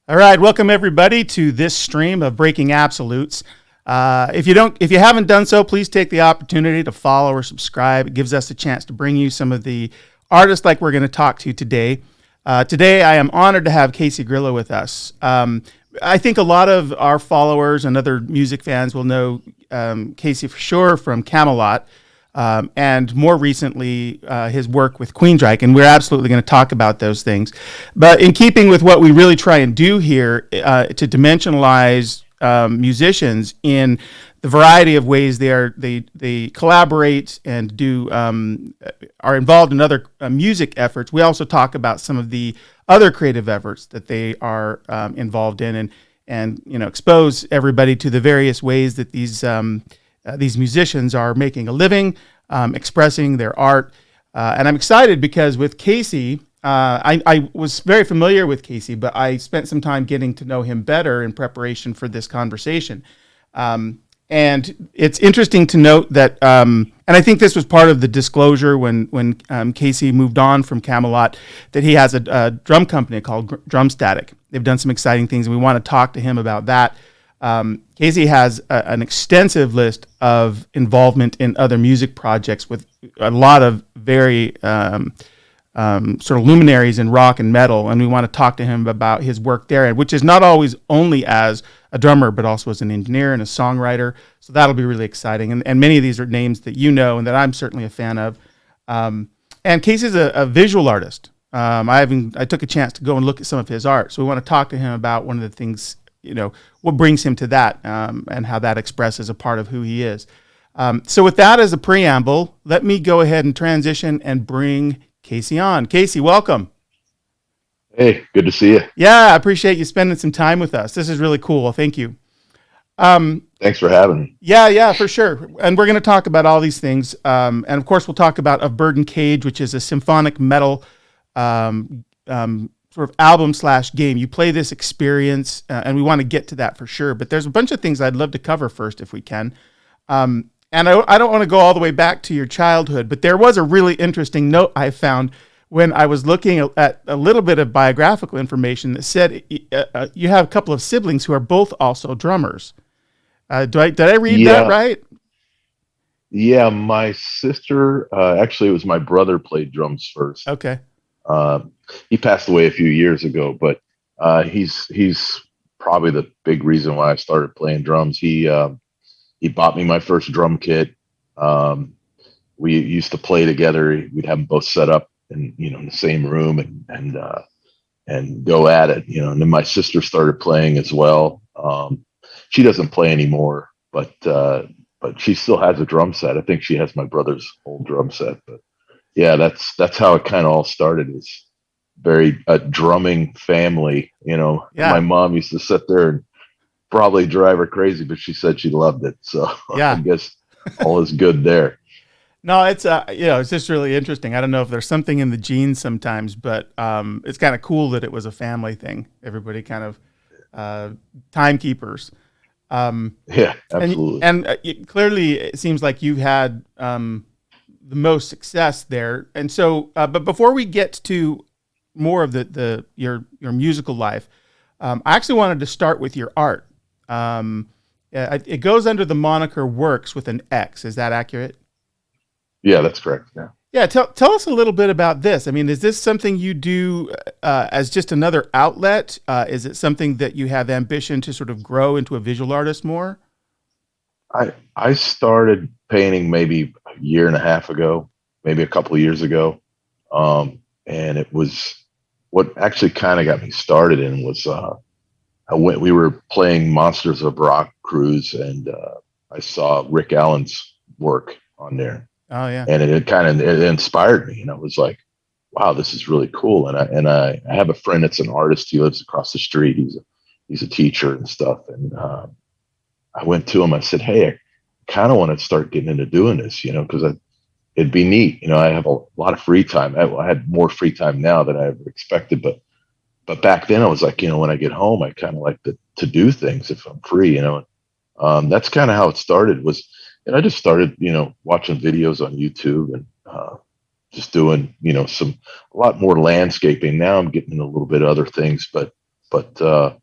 All right, welcome everybody to this stream of Breaking Absolutes. If you haven't done so, please take the opportunity to follow or subscribe. It gives us a chance to bring you some of the artists like we're going to talk to today. Today, I am honored to have Casey Grillo with us. I think a lot of our followers and other music fans will know Casey for sure from Kamelot. And more recently, his work with Queensryche, and we're absolutely going to talk about those things. But in keeping with what we really try and do here, to dimensionalize musicians in the variety of ways they collaborate and are involved in other music efforts, we also talk about some of the other creative efforts that they are involved in, and expose everybody to the various ways that these musicians are making a living, expressing their art. And I'm excited because with Casey, I was very familiar with Casey, but I spent some time getting to know him better in preparation for this conversation. And it's interesting to note that, and I think this was part of the disclosure when Casey moved on from Kamelot, that he has a drum company called Drum Static. They've done some exciting things, and we want to talk to him about that. Casey has an extensive list of involvement in other music projects with a lot of very sort of luminaries in rock and metal, and we want to talk to him about his work there, which is not always only as a drummer, but also as an engineer and a songwriter. So that'll be really exciting. And many of these are names that you know and that I'm certainly a fan of. And Casey's a visual artist. I took a chance to go and look at some of his art. So we want to talk to him about one of the things, what brings him to that, and how that expresses a part of who he is. So with that as a preamble, let me go ahead and transition and bring Casey on. Casey, welcome. Hey, good to see you. Yeah, I appreciate you spending some time with us. This is really cool. Thank you. Thanks for having me. Yeah, for sure. And we're going to talk about all these things. And of course, we'll talk about Of Bird and Cage, which is a symphonic metal sort of album/game. You play this experience, and we want to get to that for sure. But there's a bunch of things I'd love to cover first if we can. And I don't want to go all the way back to your childhood, but there was a really interesting note I found when I was looking at a little bit of biographical information that said you have a couple of siblings who are both also drummers. Did I read that right? Yeah, my sister, actually it was my brother played drums first. Okay. He passed away a few years ago, but he's probably the big reason why I started playing drums. He bought me my first drum kit. We used to play together. We'd have them both set up in the same room and go at it. And then my sister started playing as well. She doesn't play anymore, but she still has a drum set. I think she has my brother's old drum set. But yeah, that's how it kind of all started. It's very drumming family. Yeah. My mom used to sit there and probably drive her crazy, but she said she loved it. So yeah. I guess all is good there. No, it's it's just really interesting. I don't know if there's something in the genes sometimes, but it's kind of cool that it was a family thing. Everybody kind of timekeepers. Yeah, absolutely. And clearly, it seems like you've had the most success there. And so, but before we get to more of your musical life, I actually wanted to start with your art. It goes under the moniker Works with an X. Is that accurate? Yeah, that's correct. Yeah. Yeah. Tell us a little bit about this. I mean, is this something you do as just another outlet? Is it something that you have ambition to sort of grow into a visual artist more? I started painting maybe a year and a half ago, maybe a couple of years ago. And it was what actually kind of got me started in was, we were playing Monsters of Rock cruise, and I saw Rick Allen's work on there. Oh yeah. And it inspired me, and I was like, wow, this is really cool. And I have a friend that's an artist. He lives across the street. He's a teacher and stuff. And I went to him. I said, hey, I kind of want to start getting into doing this, because it'd be neat. I have a lot of free time. I had more free time now than I ever expected, but back then I was like, when I get home, I kind of like to do things if I'm free, That's kind of how it started and I just started, watching videos on YouTube and just doing, a lot more landscaping. Now I'm getting into a little bit of other things, but but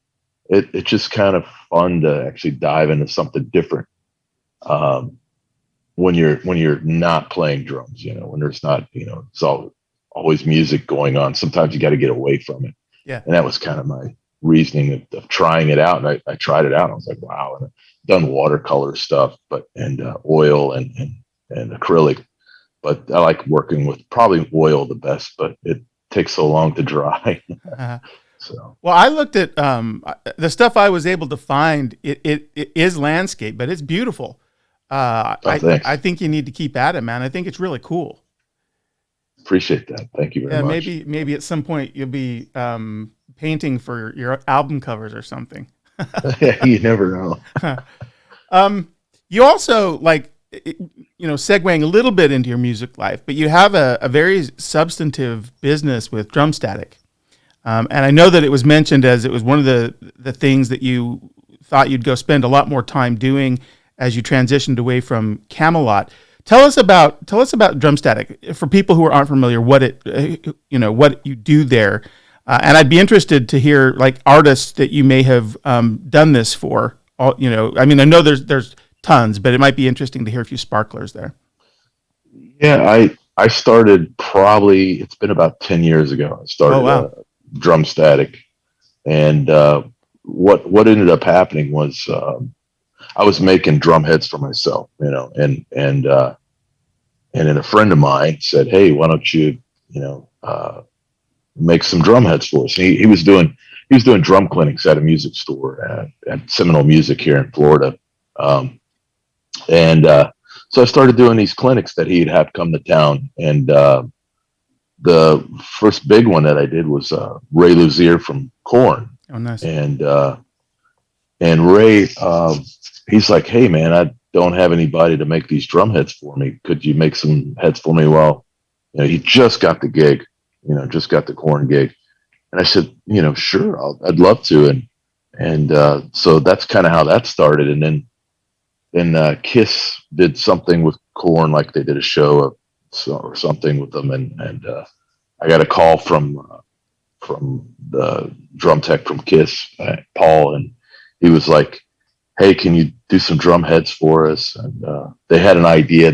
it's just kind of fun to actually dive into something different. When you're not playing drums, when there's not, it's always music going on. Sometimes you got to get away from it. Yeah. And that was kind of my reasoning of trying it out. And I tried it out. And I was like, wow. And I've done watercolor stuff, and oil and acrylic, but I like working with probably oil the best, but it takes so long to dry. So, well, I looked at the stuff I was able to find. It is landscape, but it's beautiful. I think you need to keep at it, man. I think it's really cool. Appreciate that. Thank you very much. Maybe at some point you'll be painting for your album covers or something. Yeah, you never know. You also segueing a little bit into your music life, but you have a very substantive business with Drum Static. And I know that it was mentioned as it was one of the things that you thought you'd go spend a lot more time doing as you transitioned away from Kamelot. Tell us about Drum Static for people who aren't familiar. What you do there, and I'd be interested to hear artists that you may have done this for. I know there's tons, but it might be interesting to hear a few sparklers there. Yeah, I started probably, it's been about 10 years ago. I started Drum Static, and what ended up happening was I was making drum heads for myself, and then a friend of mine said, "Hey, why don't you, make some drum heads for us?" And he was doing drum clinics at a music store at Seminole Music here in Florida, so I started doing these clinics that he'd have come to town, and the first big one that I did was Ray Luzier from Korn. Oh, nice. And Ray, he's like, "Hey, man, I don't have anybody to make these drum heads for me. Could you make some heads for me?" Well, he just got the gig, just got the Korn gig. And I said, sure, I'd love to. And so that's kind of how that started. And then Kiss did something with Korn, like they did a show or something with them. And I got a call from the drum tech from Kiss, Paul, and he was like, "Hey, can you do some drum heads for us?" And they had an idea.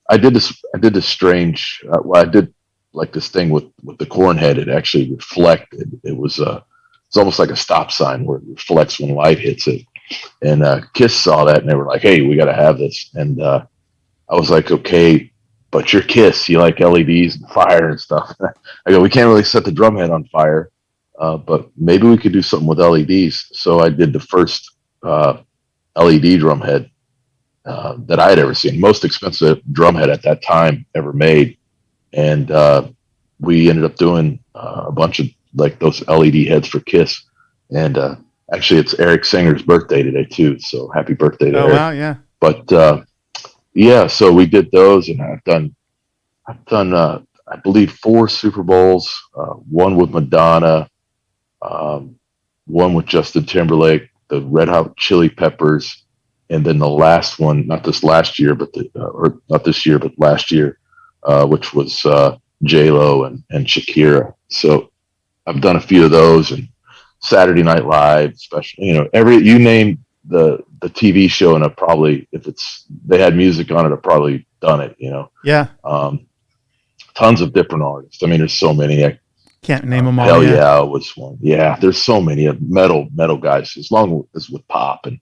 I did this strange. I did like this thing with the Korn head. It actually reflected. It's almost like a stop sign where it reflects when light hits it. And Kiss saw that and they were like, "Hey, we got to have this." And I was like, "Okay, but you're Kiss. You like LEDs and fire and stuff." I go, "We can't really set the drum head on fire, but maybe we could do something with LEDs." So I did the first LED drum head that I had ever seen, most expensive drum head at that time ever made. And we ended up doing a bunch of those LED heads for Kiss. And actually, it's Eric Singer's birthday today too, so happy birthday to Eric. Wow, yeah. But yeah, so we did those, and I've done I believe 4 Super Bowls, one with Madonna, one with Justin Timberlake, the Red Hot Chili Peppers, and then the last one, not this last year, but or not this year, but last year, which was J-Lo and Shakira. So I've done a few of those, and Saturday Night Live, especially, you name the TV show, and I've probably, if they had music on it, I've probably done it, Yeah. Tons of different artists. I mean, there's so many. I can't name them all. Hell yeah was one. Yeah, there's so many metal guys, as long as with pop and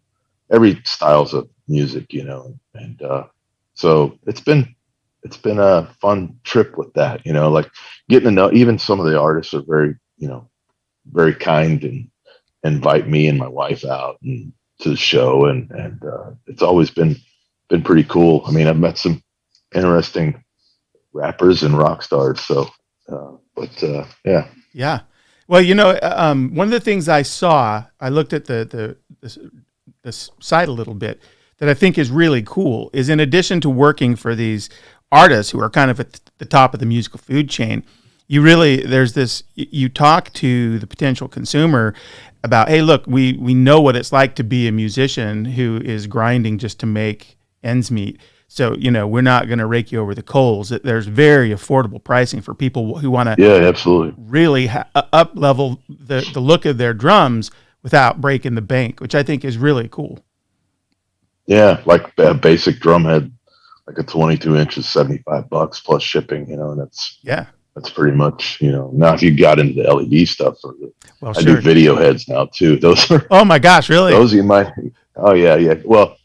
every styles of music, and so it's been a fun trip with that, like getting to know. Even some of the artists are very, very kind and invite me and my wife out and to the show, and it's always been pretty cool. I mean, I've met some interesting rappers and rock stars. So, yeah. Yeah. Well, one of the things I looked at the site a little bit that I think is really cool is, in addition to working for these artists who are kind of at the top of the musical food chain, you talk to the potential consumer about, hey, look, we know what it's like to be a musician who is grinding just to make ends meet. So, we're not going to rake you over the coals. There's very affordable pricing for people who want to Yeah, absolutely. really up level the look of their drums without breaking the bank, which I think is really cool. Yeah, like a basic drum head, like a 22 inches, $75 plus shipping, and that's pretty much, now if you got into the LED stuff, I do video heads now too. Those are, oh my gosh, really? Those you might, oh yeah, yeah. Well,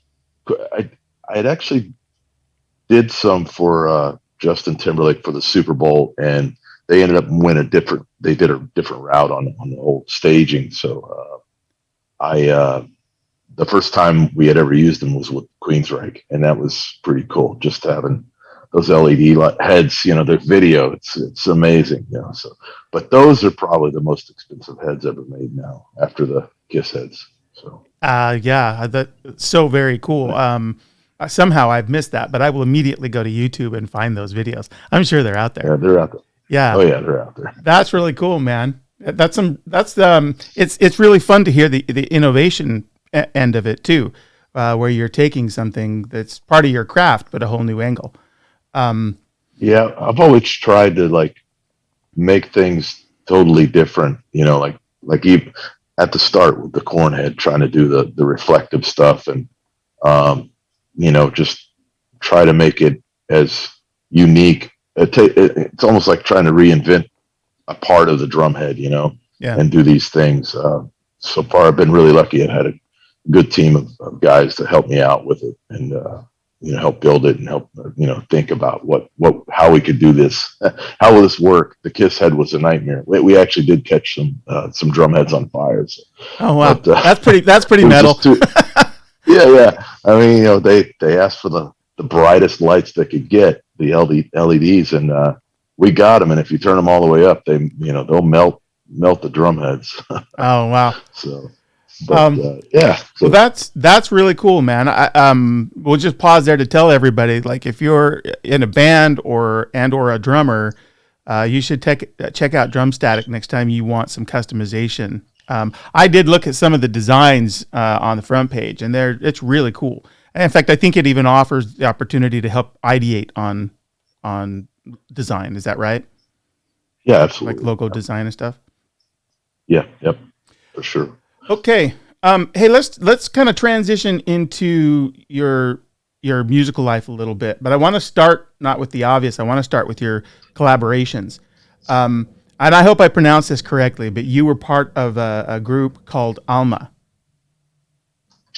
I had actually did some for Justin Timberlake for the Super Bowl, and they ended up they did a different route on the whole staging. So the first time we had ever used them was with Queensryche, and that was pretty cool. Just having those LED heads, the video, it's amazing, So, but those are probably the most expensive heads ever made now, after the Kiss heads. So, yeah, that's so very cool. Somehow I've missed that, but I will immediately go to YouTube and find those videos. I'm sure they're out there. Yeah, they're out there. Yeah. Oh yeah, they're out there. That's really cool, man. It's really fun to hear the innovation end of it too, where you're taking something that's part of your craft, but a whole new angle. Yeah, I've always tried to make things totally different, like even at the start with the corn head, trying to do the reflective stuff and, just try to make it as unique. It's almost like trying to reinvent a part of the drum head, and do these things. So far, I've been really lucky. I've had a good team of guys to help me out with it and, help build it and help, think about how we could do this. How will this work? The Kiss head was a nightmare. We actually did catch some drum heads on fire. So. Oh, wow. But, that's pretty metal. Yeah. I mean, they asked for the brightest lights they could get, the LEDs, and we got them. And if you turn them all the way up, they'll melt the drum heads. Oh, wow. So. But, yeah. So. Well, that's really cool, man. We'll just pause there to tell everybody, like, if you're in a band or a drummer, you should check out Drum Static next time you want some customization. I did look at some of the designs on the front page, and it's really cool. And in fact, I think it even offers the opportunity to help ideate on design. Is that right? Yeah, absolutely. Like logo design and stuff. Yeah. Yep. For sure. Okay. Hey, let's kind of transition into your musical life a little bit, but I want to start not with the obvious. I want to start with your collaborations. And I hope I pronounced this correctly, but you were part of a group called Alma.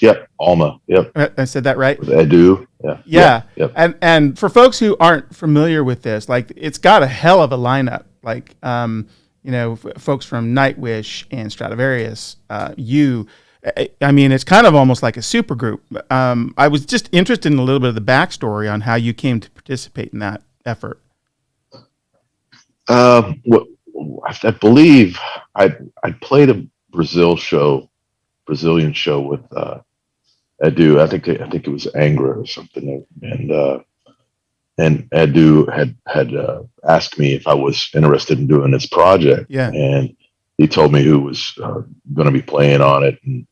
Yep, Alma. Yep. I said that right? With Edu. Yeah. Yep. And for folks who aren't familiar with this, like, it's got a hell of a lineup. Like, folks from Nightwish and Stradivarius, I mean, it's kind of almost like a super group. I was just interested in a little bit of the backstory on how you came to participate in that effort. I believe I played a Brazilian show with Edu. I think it was Angra or something, and Edu had asked me if I was interested in doing this project. Yeah. And he told me who was going to be playing on it, and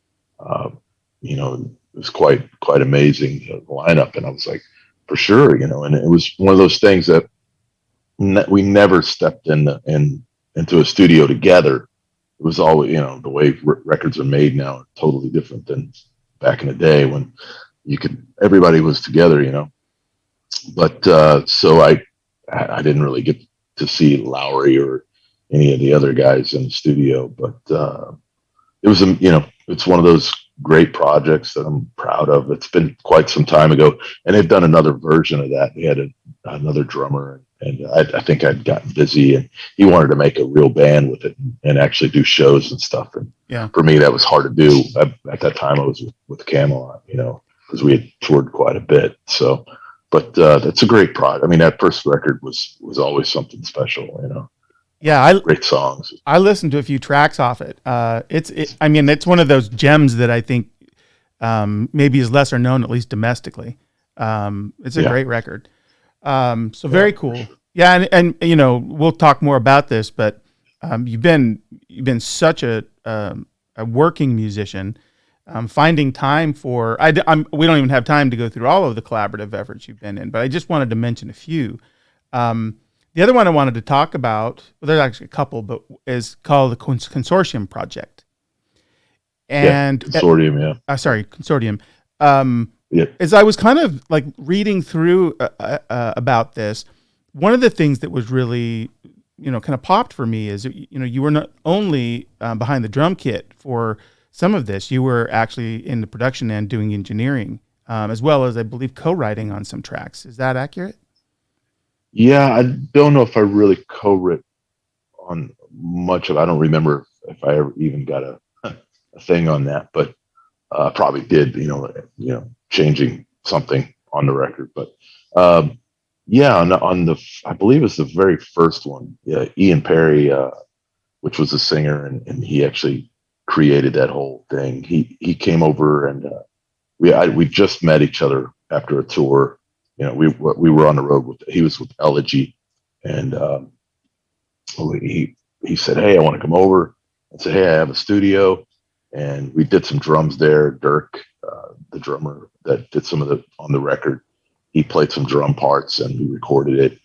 it was quite amazing, the lineup. And I was like, for sure, and it was one of those things that we never stepped into a studio together. It was always, the way records are made now are totally different than back in the day when everybody was together, But so I didn't really get to see Lowry or any of the other guys in the studio, but it was it's one of those great projects that I'm proud of. It's been quite some time ago, and they've done another version of that. They had another drummer, and I think I'd gotten busy, and he wanted to make a real band with it and actually do shows and stuff. And for me, that was hard to do. At that time, I was with Kamelot, because we had toured quite a bit. So, but that's a great project. I mean, that first record was always something special, Yeah, great songs. I listened to a few tracks off it. It's one of those gems that I think maybe is lesser known, at least domestically. It's a great record. Very cool. Yeah, and we'll talk more about this, but you've been such a working musician. finding time for. We don't even have time to go through all of the collaborative efforts you've been in, but I just wanted to mention a few. The other one I wanted to talk about, well, there's actually a couple, but is called the Consortium Project. And Consortium, yeah. Sorry, Consortium. Yeah. As I was kind of like reading through about this, one of the things that was really, kind of popped for me is, you were not only behind the drum kit for some of this, you were actually in the production end doing engineering, as well as, I believe, co-writing on some tracks. Is that accurate? Yeah, I don't know if I really co-wrote on much of. I don't remember if I ever even got a thing on that, but probably did. Changing something on the record, but yeah, on the I believe it's the very first one. Yeah, Ian Perry, which was a singer, and he actually created that whole thing. He came over, and we just met each other after a tour. We were on the road he was with Elegy, and he said, "Hey, I want to come over." I said, "Hey, I have a studio," and we did some drums there. Dirk, the drummer that did some of on the record, he played some drum parts and we recorded it.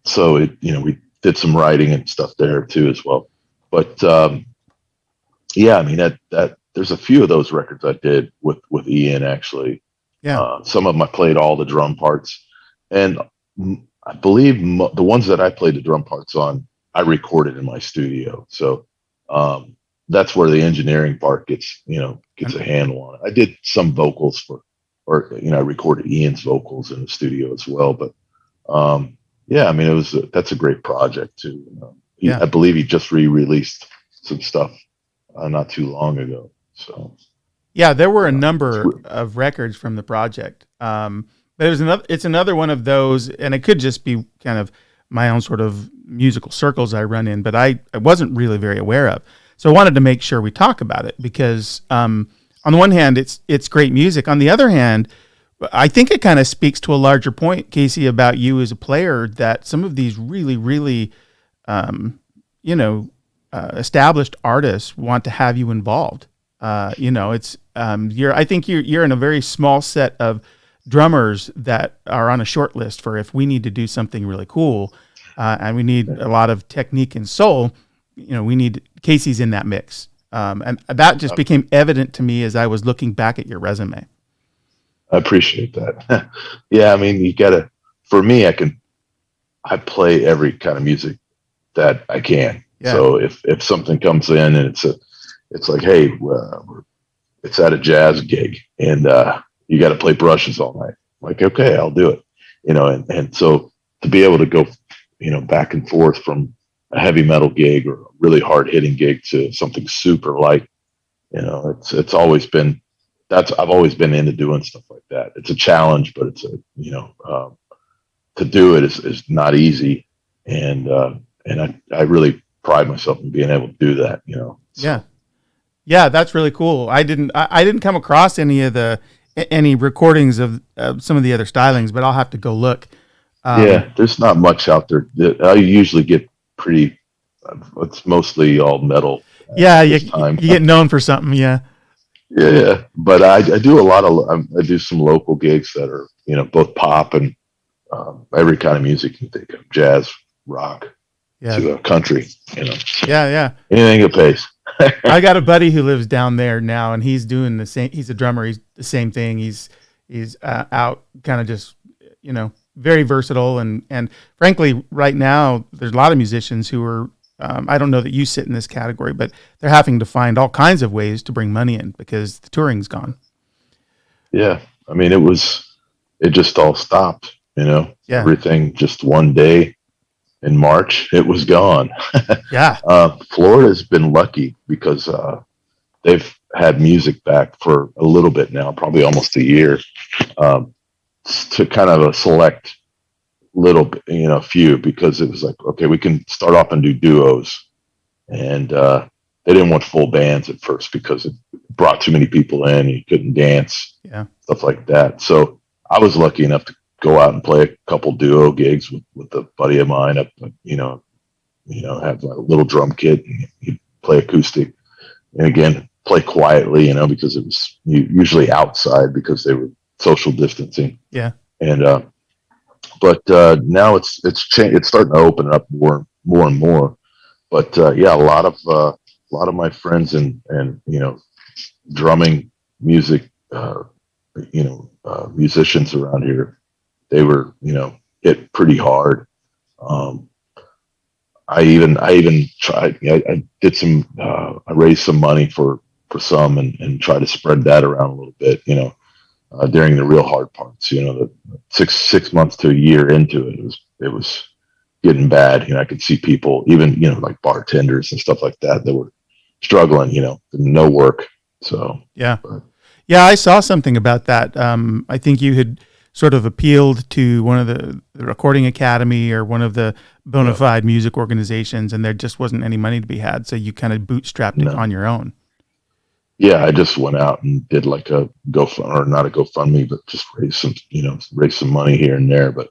So we did some writing and stuff there too as well. But yeah, I mean that there's a few of those records I did with Ian actually. Yeah. Some of them I played all the drum parts, and I believe the ones that I played the drum parts on, I recorded in my studio. So that's where the engineering part gets a handle on it. I did some vocals I recorded Ian's vocals in the studio as well. But yeah, I mean that's a great project too. I believe he just re-released some stuff not too long ago. So. Yeah, there were a number of records from the project, but it's another one of those, and it could just be kind of my own sort of musical circles I run in, but I wasn't really very aware of. So I wanted to make sure we talk about it because on the one hand, it's great music. On the other hand, I think it kind of speaks to a larger point, Casey, about you as a player, that some of these really, really, established artists want to have you involved. I think you're in a very small set of drummers that are on a short list for if we need to do something really cool, and we need a lot of technique and soul, we need Casey's in that mix. And that just became evident to me as I was looking back at your resume. I appreciate that. Yeah. I mean, for me, I play every kind of music that I can. Yeah. So if something comes in and it's like, hey, it's at a jazz gig and you got to play brushes all night. I'm like, okay, I'll do it. And so to be able to go, back and forth from a heavy metal gig or a really hard hitting gig to something super light, it's always been, I've always been into doing stuff like that. It's a challenge, but it's to do it is not easy. And I really pride myself in being able to do that, So. Yeah. Yeah, that's really cool. I didn't come across any recordings of some of the other stylings, but I'll have to go look. Yeah, there's not much out there. I usually get it's mostly all metal. Yeah, you get known for something. Yeah. Yeah, but I do I do some local gigs that are both pop and every kind of music you can think of, jazz, rock, to country. Yeah. Anything that pays. I got a buddy who lives down there now, and he's doing the same. He's a drummer. He's the same thing. He's out, kind of just very versatile, and frankly, right now there's a lot of musicians who are. I don't know that you sit in this category, but they're having to find all kinds of ways to bring money in because the touring's gone. Yeah, I mean it just all stopped. Everything just one day. In March, it was gone. Yeah. Florida's been lucky because they've had music back for a little bit now, probably almost a year, to kind of a select little bit, few, because it was like, okay, we can start off and do duos. And they didn't want full bands at first because it brought too many people in. You couldn't dance, stuff like that. So I was lucky enough to go out and play a couple duo gigs with a buddy of mine up, have a little drum kit and he'd play acoustic. And again, play quietly, because it was usually outside because they were social distancing. Yeah. And but now it's it's starting to open up more and more. But yeah, a lot of my friends and drumming music, musicians around here, they were hit pretty hard. Um, I even tried. I did some. I raised some money for some and try to spread that around a little bit. During the real hard parts. The 6 months to a year into it, it was getting bad. I could see people, even like bartenders and stuff like that, that were struggling. No work. So yeah, yeah. I saw something about that. I think you had sort of appealed to one of the Recording Academy or one of the bona fide music organizations, and there just wasn't any money to be had. So you kind of bootstrapped it on your own. Yeah, I just went out and did like a or not a GoFundMe, but just raise some money here and there. But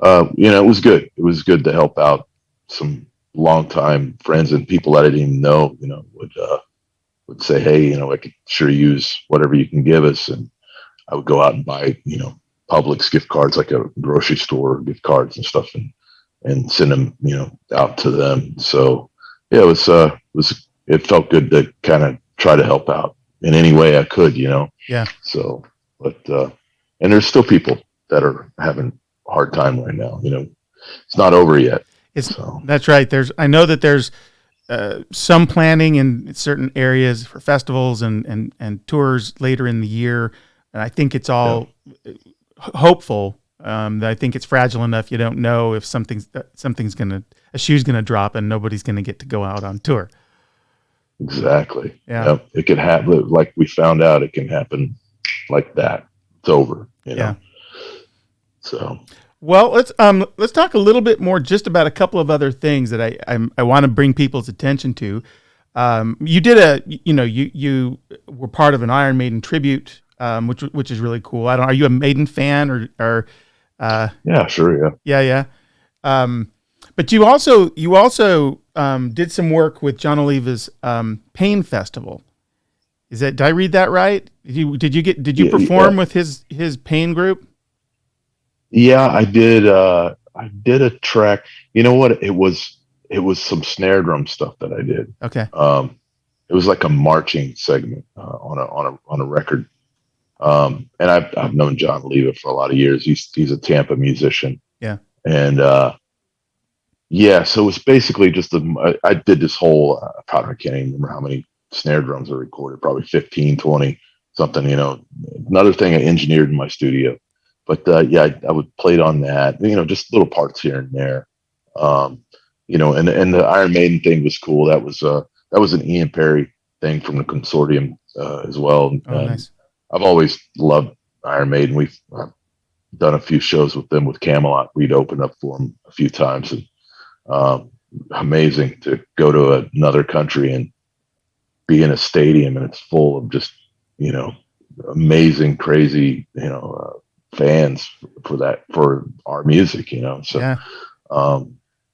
it was good. It was good to help out some longtime friends and people that I didn't even know. Would say, hey, I could sure use whatever you can give us, and I would go out and buy Publix gift cards, like a grocery store gift cards and stuff, and send them out to them. So yeah, it felt good to kind of try to help out in any way I could, Yeah. So, but and there's still people that are having a hard time right now. It's not over yet. That's right. I know that there's some planning in certain areas for festivals and tours later in the year, and I think it's all hopeful. I think it's fragile enough. You don't know if a shoe's gonna drop and nobody's gonna get to go out on tour. Exactly. Yeah. Yep. It could happen. Like we found out, it can happen like that. It's over. Yeah. So. Well, let's talk a little bit more just about a couple of other things that I want to bring people's attention to. You did you were part of an Iron Maiden tribute, which is really cool. Are you a Maiden fan or? Yeah, sure. Yeah. But you also did some work with John Oliva's Pain Festival. Did I read that right? Did you perform with his Pain group? Yeah, I did. I did a track. You know what? It was some snare drum stuff that I did. Okay. It was like a marching segment on a record. And I've known John Oliva for a lot of years. He's a Tampa musician. Yeah. And so it was basically just I did this whole. I can't even remember how many snare drums I recorded. Probably 15, 20, something. Another thing I engineered in my studio. But I would play it on that, just little parts here and there, and the Iron Maiden thing was cool. That was an Ian Perry thing from the consortium as well. Oh, nice. I've always loved Iron Maiden. We've done a few shows with them with Kamelot. We'd opened up for them a few times, and amazing to go to another country and be in a stadium and it's full of just amazing, crazy fans for our music, so yeah.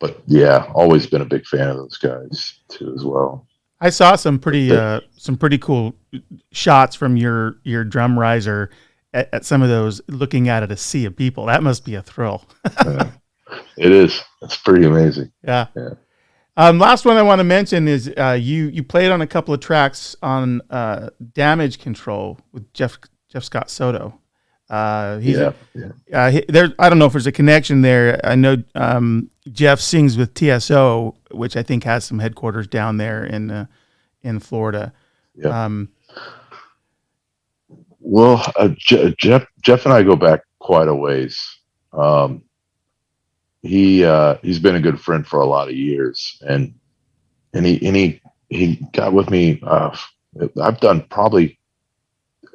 But yeah, always been a big fan of those guys too as well. I saw some pretty cool shots from your drum riser at some of those, looking at a sea of people. That must be a thrill. It is. It's pretty amazing. Yeah. Last one I want to mention is you played on a couple of tracks on Damage Control with Jeff Scott Soto. I don't know if there's a connection there. I know Jeff sings with TSO, which I think has some headquarters down there in Florida. Yeah. Jeff and I go back quite a ways. He's been a good friend for a lot of years, and he got with me. I've done probably.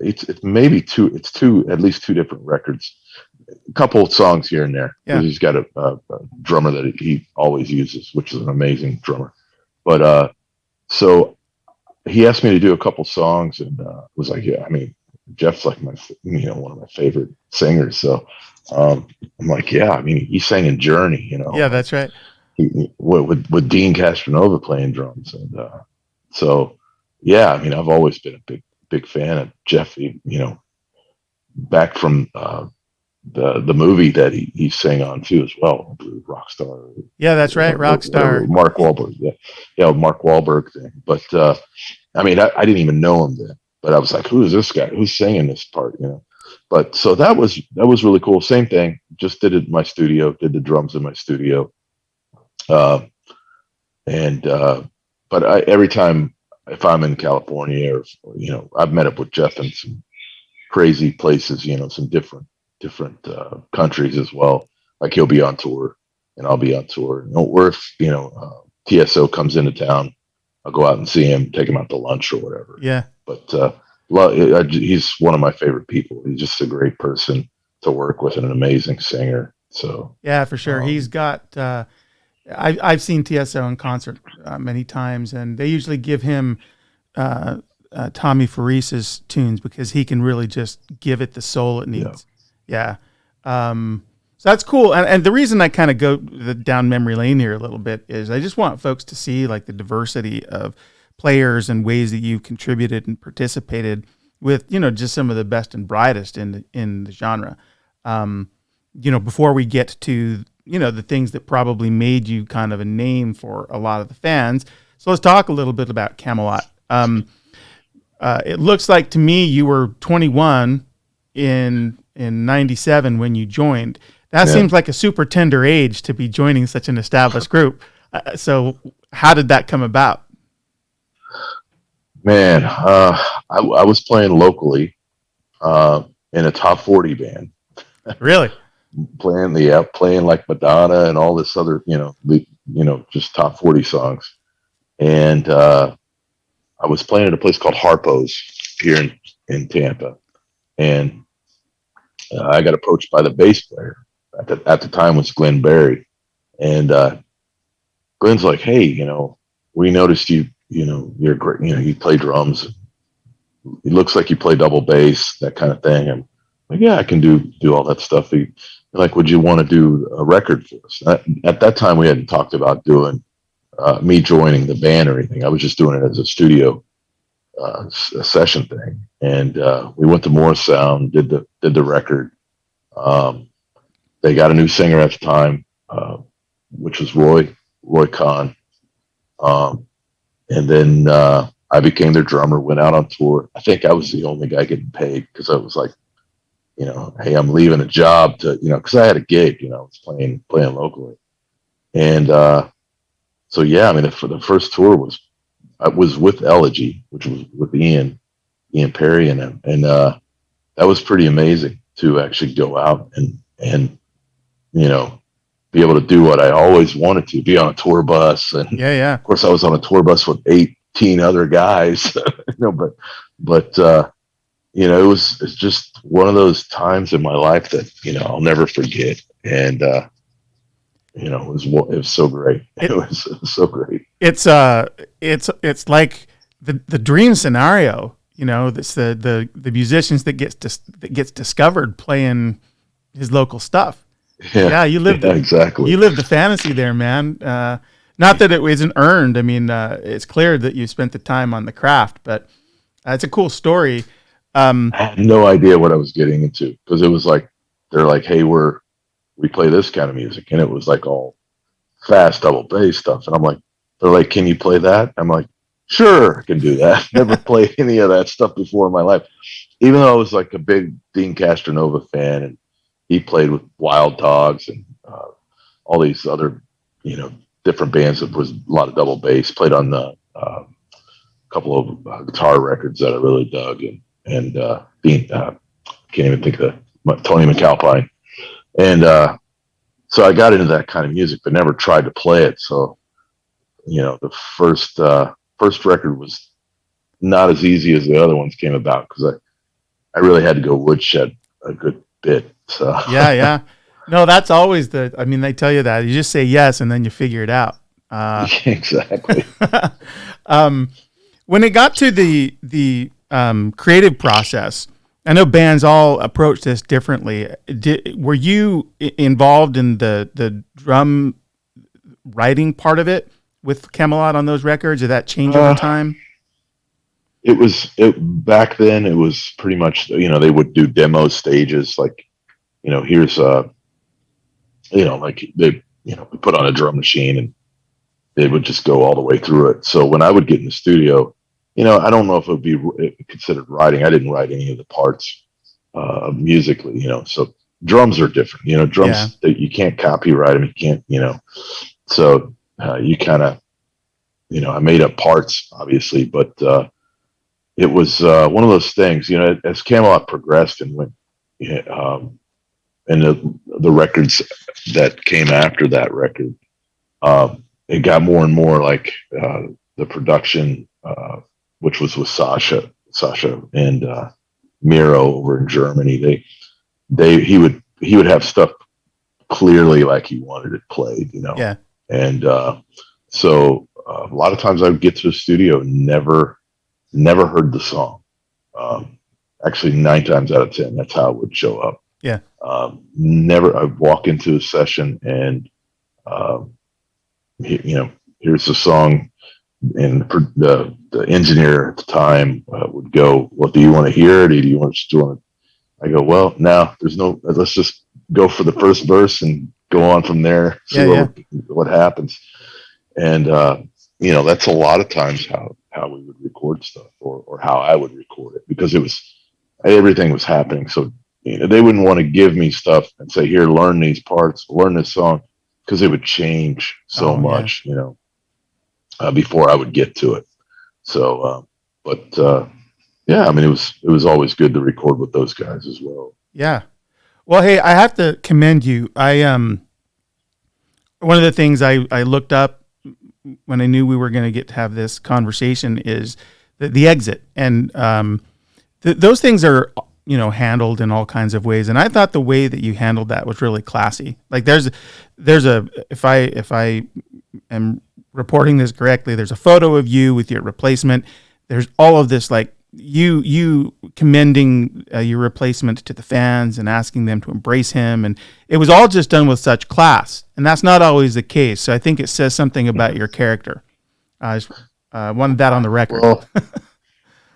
It's maybe at least two different records, a couple of songs here and there. Yeah. He's got a drummer that he always uses, which is an amazing drummer. But so he asked me to do a couple songs, and was like, yeah, I mean, Jeff's like one of my favorite singers. So I'm like, yeah, I mean, he sang in Journey, Yeah, that's right. With Dean Castronova playing drums, and so. yeah, I mean, I've always been a big fan of Jeff. Back from the movie that he sang on too as well, Rockstar, Yeah, that's right, whatever, Rockstar. Mark Wahlberg. Yeah, Mark Wahlberg thing. But I mean, I didn't even know him then, but I was like, who is this guy? Who's singing this part? But so that was really cool. Same thing. Just did it in my studio. Did the drums in my studio. Uh, and but every time if I'm in California or I've met up with Jeff in some crazy places. Some different countries as well. Like he'll be on tour and I'll be on tour. Or if TSO comes into town, I'll go out and see him, take him out to lunch or whatever. Yeah. But he's one of my favorite people. He's just a great person to work with and an amazing singer. So yeah, for sure. He's got. I've seen TSO in concert many times, and they usually give him Tommy Farise's tunes because he can really just give it the soul it needs. Yeah. So that's cool. And the reason I kind of go down memory lane here a little bit is I just want folks to see like the diversity of players and ways that you've contributed and participated with, just some of the best and brightest in the genre. Before we get to, the things that probably made you kind of a name for a lot of the fans. So let's talk a little bit about Kamelot. It looks like to me you were 21 in 97 when you joined. That seems like a super tender age to be joining such an established group. So how did that come about? Man, I was playing locally in a top 40 band. Really? playing like Madonna and all this other, just top 40 songs. And I was playing at a place called Harpo's here in Tampa. And I got approached by the bass player. At the time was Glenn Berry. And Glenn's like, hey, we noticed you're great, you play drums. It looks like you play double bass, that kind of thing. And like, yeah, I can do all that stuff. They're like, would you want to do a record for us? At that time, we hadn't talked about doing me joining the band or anything. I was just doing it as a studio a session thing. And we went to Morris Sound, did the record. They got a new singer at the time, which was Roy Kahn. And then I became their drummer, went out on tour. I think I was the only guy getting paid because I was like, hey, I'm leaving a job to, because I had a gig, I was playing locally. And so, yeah, I mean, for the first tour I was with Elegy, which was with Ian Perry and him. And that was pretty amazing to actually go out and be able to do what I always wanted to, be on a tour bus. And yeah. Of course I was on a tour bus with 18 other guys, but it's just one of those times in my life that, I'll never forget. And, it was so great. It was so great. It's like the dream scenario, that's the musicians that gets discovered playing his local stuff. Yeah, you lived exactly. You lived the fantasy there, man. Not that it wasn't earned. I mean, it's clear that you spent the time on the craft, but it's a cool story. I had no idea what I was getting into because it was like they're like, "Hey, we play this kind of music," and it was like all fast double bass stuff, and I'm like, "They're like, can you play that?" I'm like, "Sure, I can do that." Never played any of that stuff before in my life, even though I was like a big Dean Castronova fan and he played with Wild Dogs and all these other, different bands that was a lot of double bass. Played on the couple of guitar records that I really dug, and Dean, can't even think of Tony McAlpine, and so I got into that kind of music, but never tried to play it. So, the first record was not as easy as the other ones came about because I really had to go woodshed a good bit. So. Yeah. No, that's always they tell you that. You just say yes and then you figure it out. Exactly. When it got to the creative process, I know bands all approach this differently. Were you involved in the drum writing part of it with Kamelot on those records? Did that change over time? back then. It was pretty much, they would do demo stages, like, here's like we put on a drum machine and they would just go all the way through it. So when I would get in the studio, I don't know if it would be considered writing. I didn't write any of the parts musically, so drums are different, drums that you can't copyright them. You can't, so you kind of, I made up parts obviously, but it was one of those things, as Kamelot progressed and went, and the records that came after that record, it got more and more like the production, which was with Sasha and Miro over in Germany. He would have stuff clearly like he wanted it played, Yeah. And so a lot of times I would get to the studio and never heard the song. Actually, 9 times out of 10, that's how it would show up. Yeah. Never. I'd walk into a session and, here's the song, and the engineer at the time would go, "Well, do you want to hear it? Or do you want to?" I go, "Well, no, there's no. Let's just go for the first verse and go on from there. See what happens." And that's a lot of times how we would record stuff, or how I would record it, because everything was happening. So they wouldn't want to give me stuff and say, "Here, learn these parts, learn this song," because it would change so much, before I would get to it. So, I mean, it was always good to record with those guys as well. Yeah. Well, hey, I have to commend you. One of the things I looked up when I knew we were going to get to have this conversation is the exit, and those things are handled in all kinds of ways. And I thought the way that you handled that was really classy. Like there's if I am reporting this correctly, there's a photo of you with your replacement. There's all of this, like you commending your replacement to the fans and asking them to embrace him. And it was all just done with such class. And that's not always the case. So I think it says something about your character. I wanted that on the record. Well,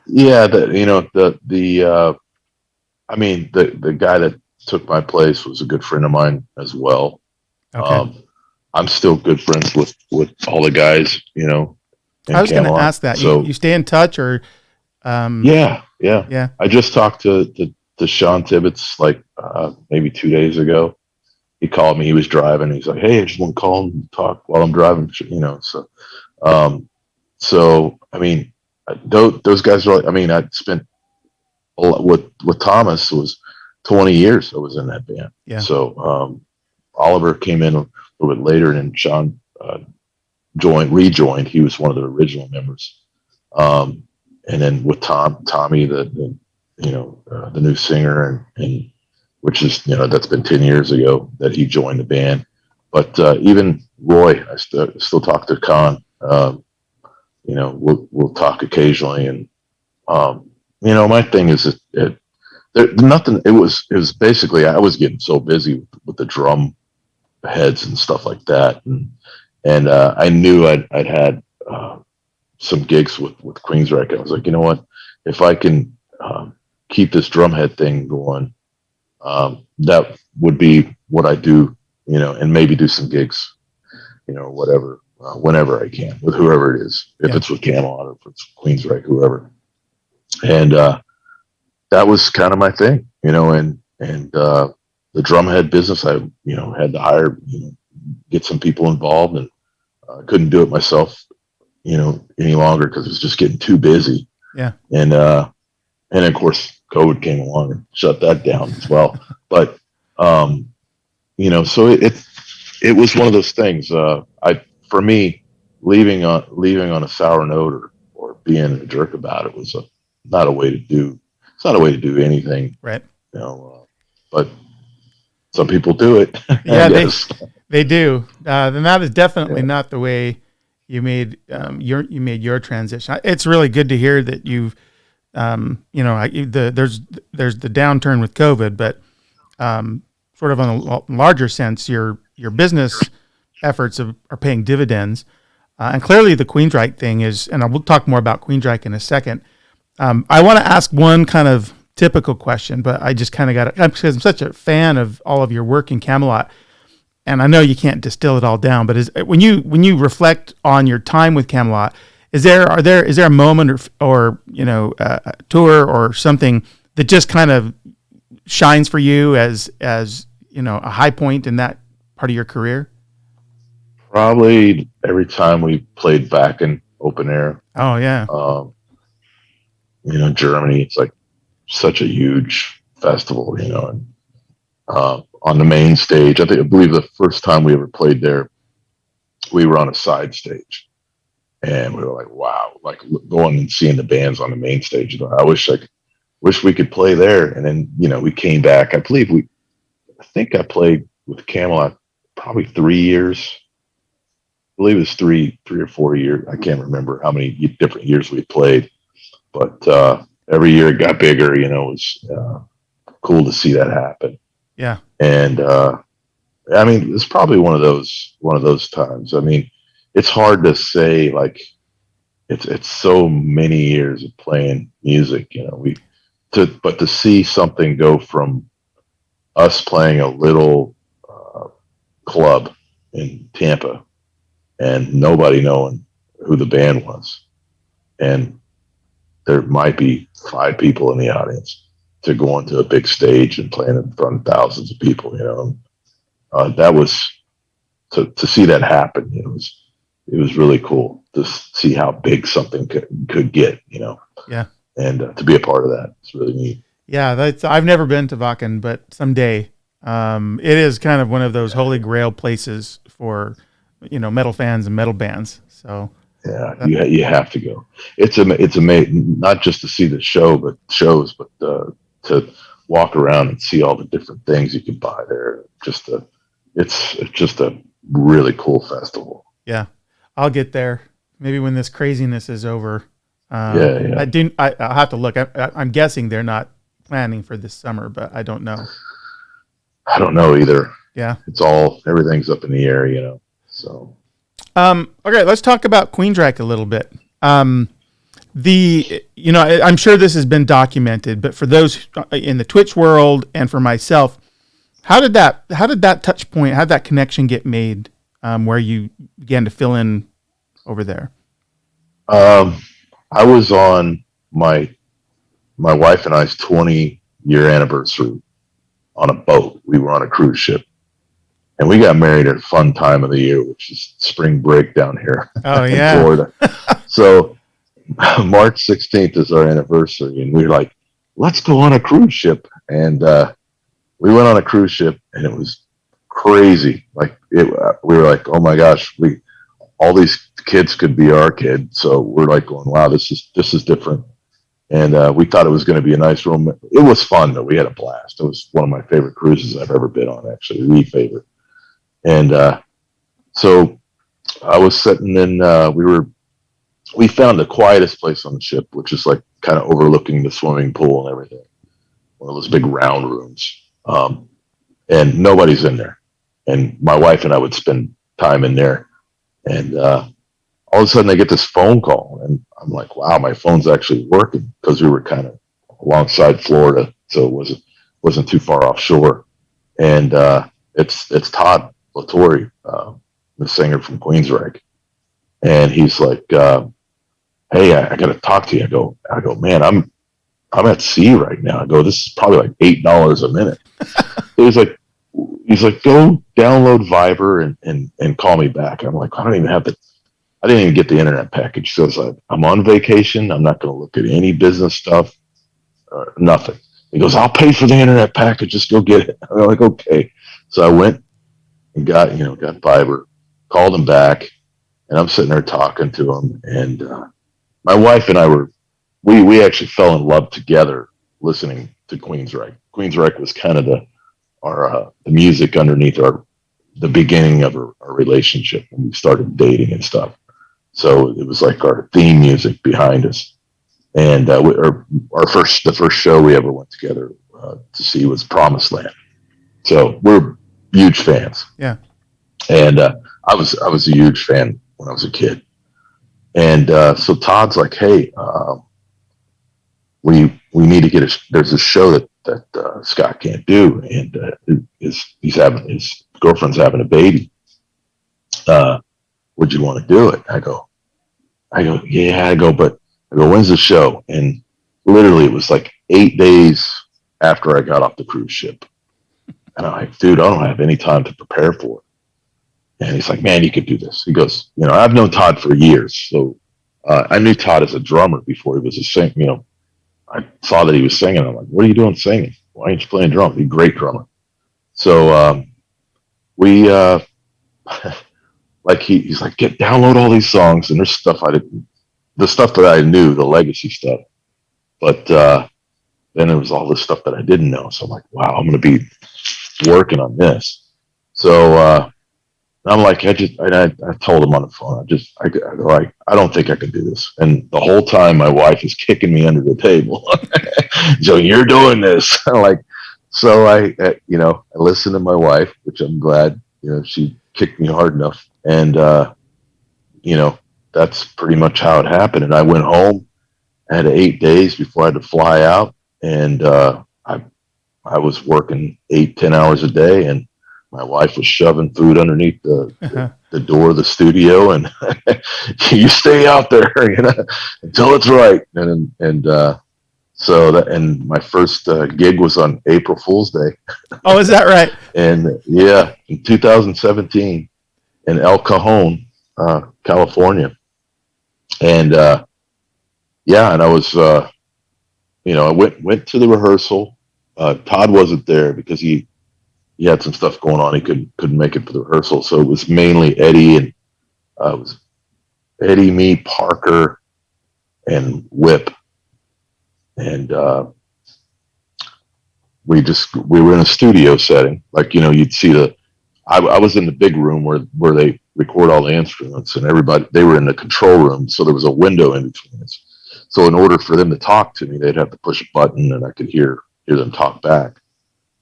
yeah, I mean, the guy that took my place was a good friend of mine as well. Okay. I'm still good friends with all the guys, I was going to ask that. So, you stay in touch, or? Yeah. I just talked to Sean Tibbetts like maybe 2 days ago. He called me. He was driving. He's like, "Hey, I just want to call and talk while I'm driving." So I mean, those guys are. I mean, I spent a lot with Thomas. Was 20 years I was in that band. Yeah. So Oliver came in a little bit later, and then Sean rejoined. He was one of the original members. And then with Tommy, the new singer, and which is, that's been 10 years ago that he joined the band. But even Roy, I still talk to Con. We'll talk occasionally, and my thing is nothing. It was basically, I was getting so busy with the drum heads and stuff like that, and I knew I'd had some gigs with Queensryche. I was like, you know what, if I can keep this drumhead thing going, that would be what I do, and maybe do some gigs, whatever, whenever I can, with whoever it is, if it's with Kamelot or if it's Queensryche, whoever. And that was kind of my thing, and the drumhead business, I had to hire, get some people involved, and couldn't do it myself any longer, because it was just getting too busy. Yeah. And of course COVID came along and shut that down as well. But so it was one of those things. For me, leaving on a sour note or being a jerk about it was not a way to do. It's not a way to do anything. Right. But some people do it. Yeah, they do. And that is definitely not the way you made your transition. It's really good to hear that you've, there's the downturn with COVID, but sort of on a larger sense, your business efforts are paying dividends, and clearly the Queensryche thing is, and we'll talk more about Queensryche in a second. I want to ask one kind of typical question, but I just kind of got it because I'm such a fan of all of your work in Kamelot, and I know you can't distill it all down. But when you reflect on your time with Kamelot, is there a moment or a tour or something that just kind of shines for you as a high point in that part of your career? Probably every time we played back in open air. Oh yeah. Germany, it's like such a huge festival, and on the main stage, I believe the first time we ever played there, we were on a side stage, and we were like, wow, like going and seeing the bands on the main stage. I wish we could play there. And then, we came back. I think I played with Kamelot probably 3 years. I believe it was three or 4 years. I can't remember how many different years we played, but every year it got bigger. It was cool to see that happen. Yeah. And it's probably one of those times. It's hard to say, like, it's so many years of playing music. But to see something go from us playing a little club in Tampa and nobody knowing who the band was, and there might be 5 people in the audience, to go into a big stage and playing in front of thousands of people, that was to see that happen. It was really cool to see how big something could get, Yeah. And to be a part of that, it's really neat. Yeah, I've never been to Wacken, but someday. It is kind of one of those holy grail places for, metal fans and metal bands. So yeah, you have to go. It's amazing, not just to see the shows, but to walk around and see all the different things you can buy there. It's just a really cool festival. Yeah, I'll get there maybe when this craziness is over. Yeah. I'll have to look. I'm guessing they're not planning for this summer, but I don't know. I don't know either. Yeah, everything's up in the air, So, okay, let's talk about Queensryche a little bit. I'm sure this has been documented, but for those in the Twitch world and for myself, how did that touch point, how did that connection get made, where you began to fill in over there? I was on my wife and I's 20-year anniversary on a boat. We were on a cruise ship, and we got married at a fun time of the year, which is spring break down here in Florida. So March 16th is our anniversary, and we were like, let's go on a cruise ship. And we went on a cruise ship, and it was crazy. Like we were like, oh my gosh, all these kids could be our kid. So we're like going, wow, this is different. And we thought it was going to be a nice room. It was fun, though. We had a blast. It was one of my favorite cruises I've ever been on, actually, the favorite. And so I was sitting in, we found the quietest place on the ship, which is like kind of overlooking the swimming pool and everything. One of those big round rooms. And nobody's in there. And my wife and I would spend time in there. And all of a sudden I get this phone call, and I'm like, wow, my phone's actually working, because we were kind of alongside Florida, so it wasn't too far offshore. And it's Todd Latore, the singer from Queensryche. And he's like, hey, I got to talk to you. I go, man, I'm at sea right now. I go, this is probably like $8 a minute. He's like, go download Viber and call me back. I'm like, I didn't even get the internet package. So it's like, I'm on vacation. I'm not going to look at any business stuff, nothing. He goes, I'll pay for the internet package. Just go get it. I'm like, okay. So I went and got Viber, called him back, and I'm sitting there talking to him. And my wife and I we actually fell in love together listening to Queensryche. Queensryche was kind of the music underneath the beginning of our relationship when we started dating and stuff. So it was like our theme music behind us. And the first show we ever went together to see was Promised Land. So we're huge fans. Yeah. And I was a huge fan when I was a kid. And so Todd's like, hey, we need to get there's a show that Scott can't do, and his girlfriend's having a baby. Would you want to do it? I go, yeah. But when's the show? And literally, it was like 8 days after I got off the cruise ship. And I'm like, dude, I don't have any time to prepare for it. And he's like, man, you could do this. He goes, I've known Todd for years. So I knew Todd as a drummer before he was a singer. I saw that he was singing. I'm like, what are you doing singing? Why aren't you playing drums? He's a great drummer. So we, like he's like, download all these songs. And there's stuff the stuff that I knew, the legacy stuff. But then there was all this stuff that I didn't know. So I'm like, wow, I'm going to be working on this. So I'm like, I told him on the phone, I don't think I can do this. And the whole time my wife is kicking me under the table. So you're doing this. So I listened to my wife, which I'm glad, she kicked me hard enough. And, that's pretty much how it happened. And I went home. I had 8 days before I had to fly out. And I was working 8-10 hours a day, and my wife was shoving food underneath the door of the studio, and you stay out there, until it's right. And my first gig was on April Fool's Day. Oh, is that right? And yeah, in 2017 in El Cajon, California. And and I was, I went to the rehearsal. Todd wasn't there because he had some stuff going on. He couldn't make it for the rehearsal. So it was mainly Eddie, and it was Eddie, me, Parker, and Whip. And we were in a studio setting. Like, you'd see I was in the big room where they record all the instruments, and they were in the control room. So there was a window in between us. So in order for them to talk to me, they'd have to push a button, and I could hear them talk back.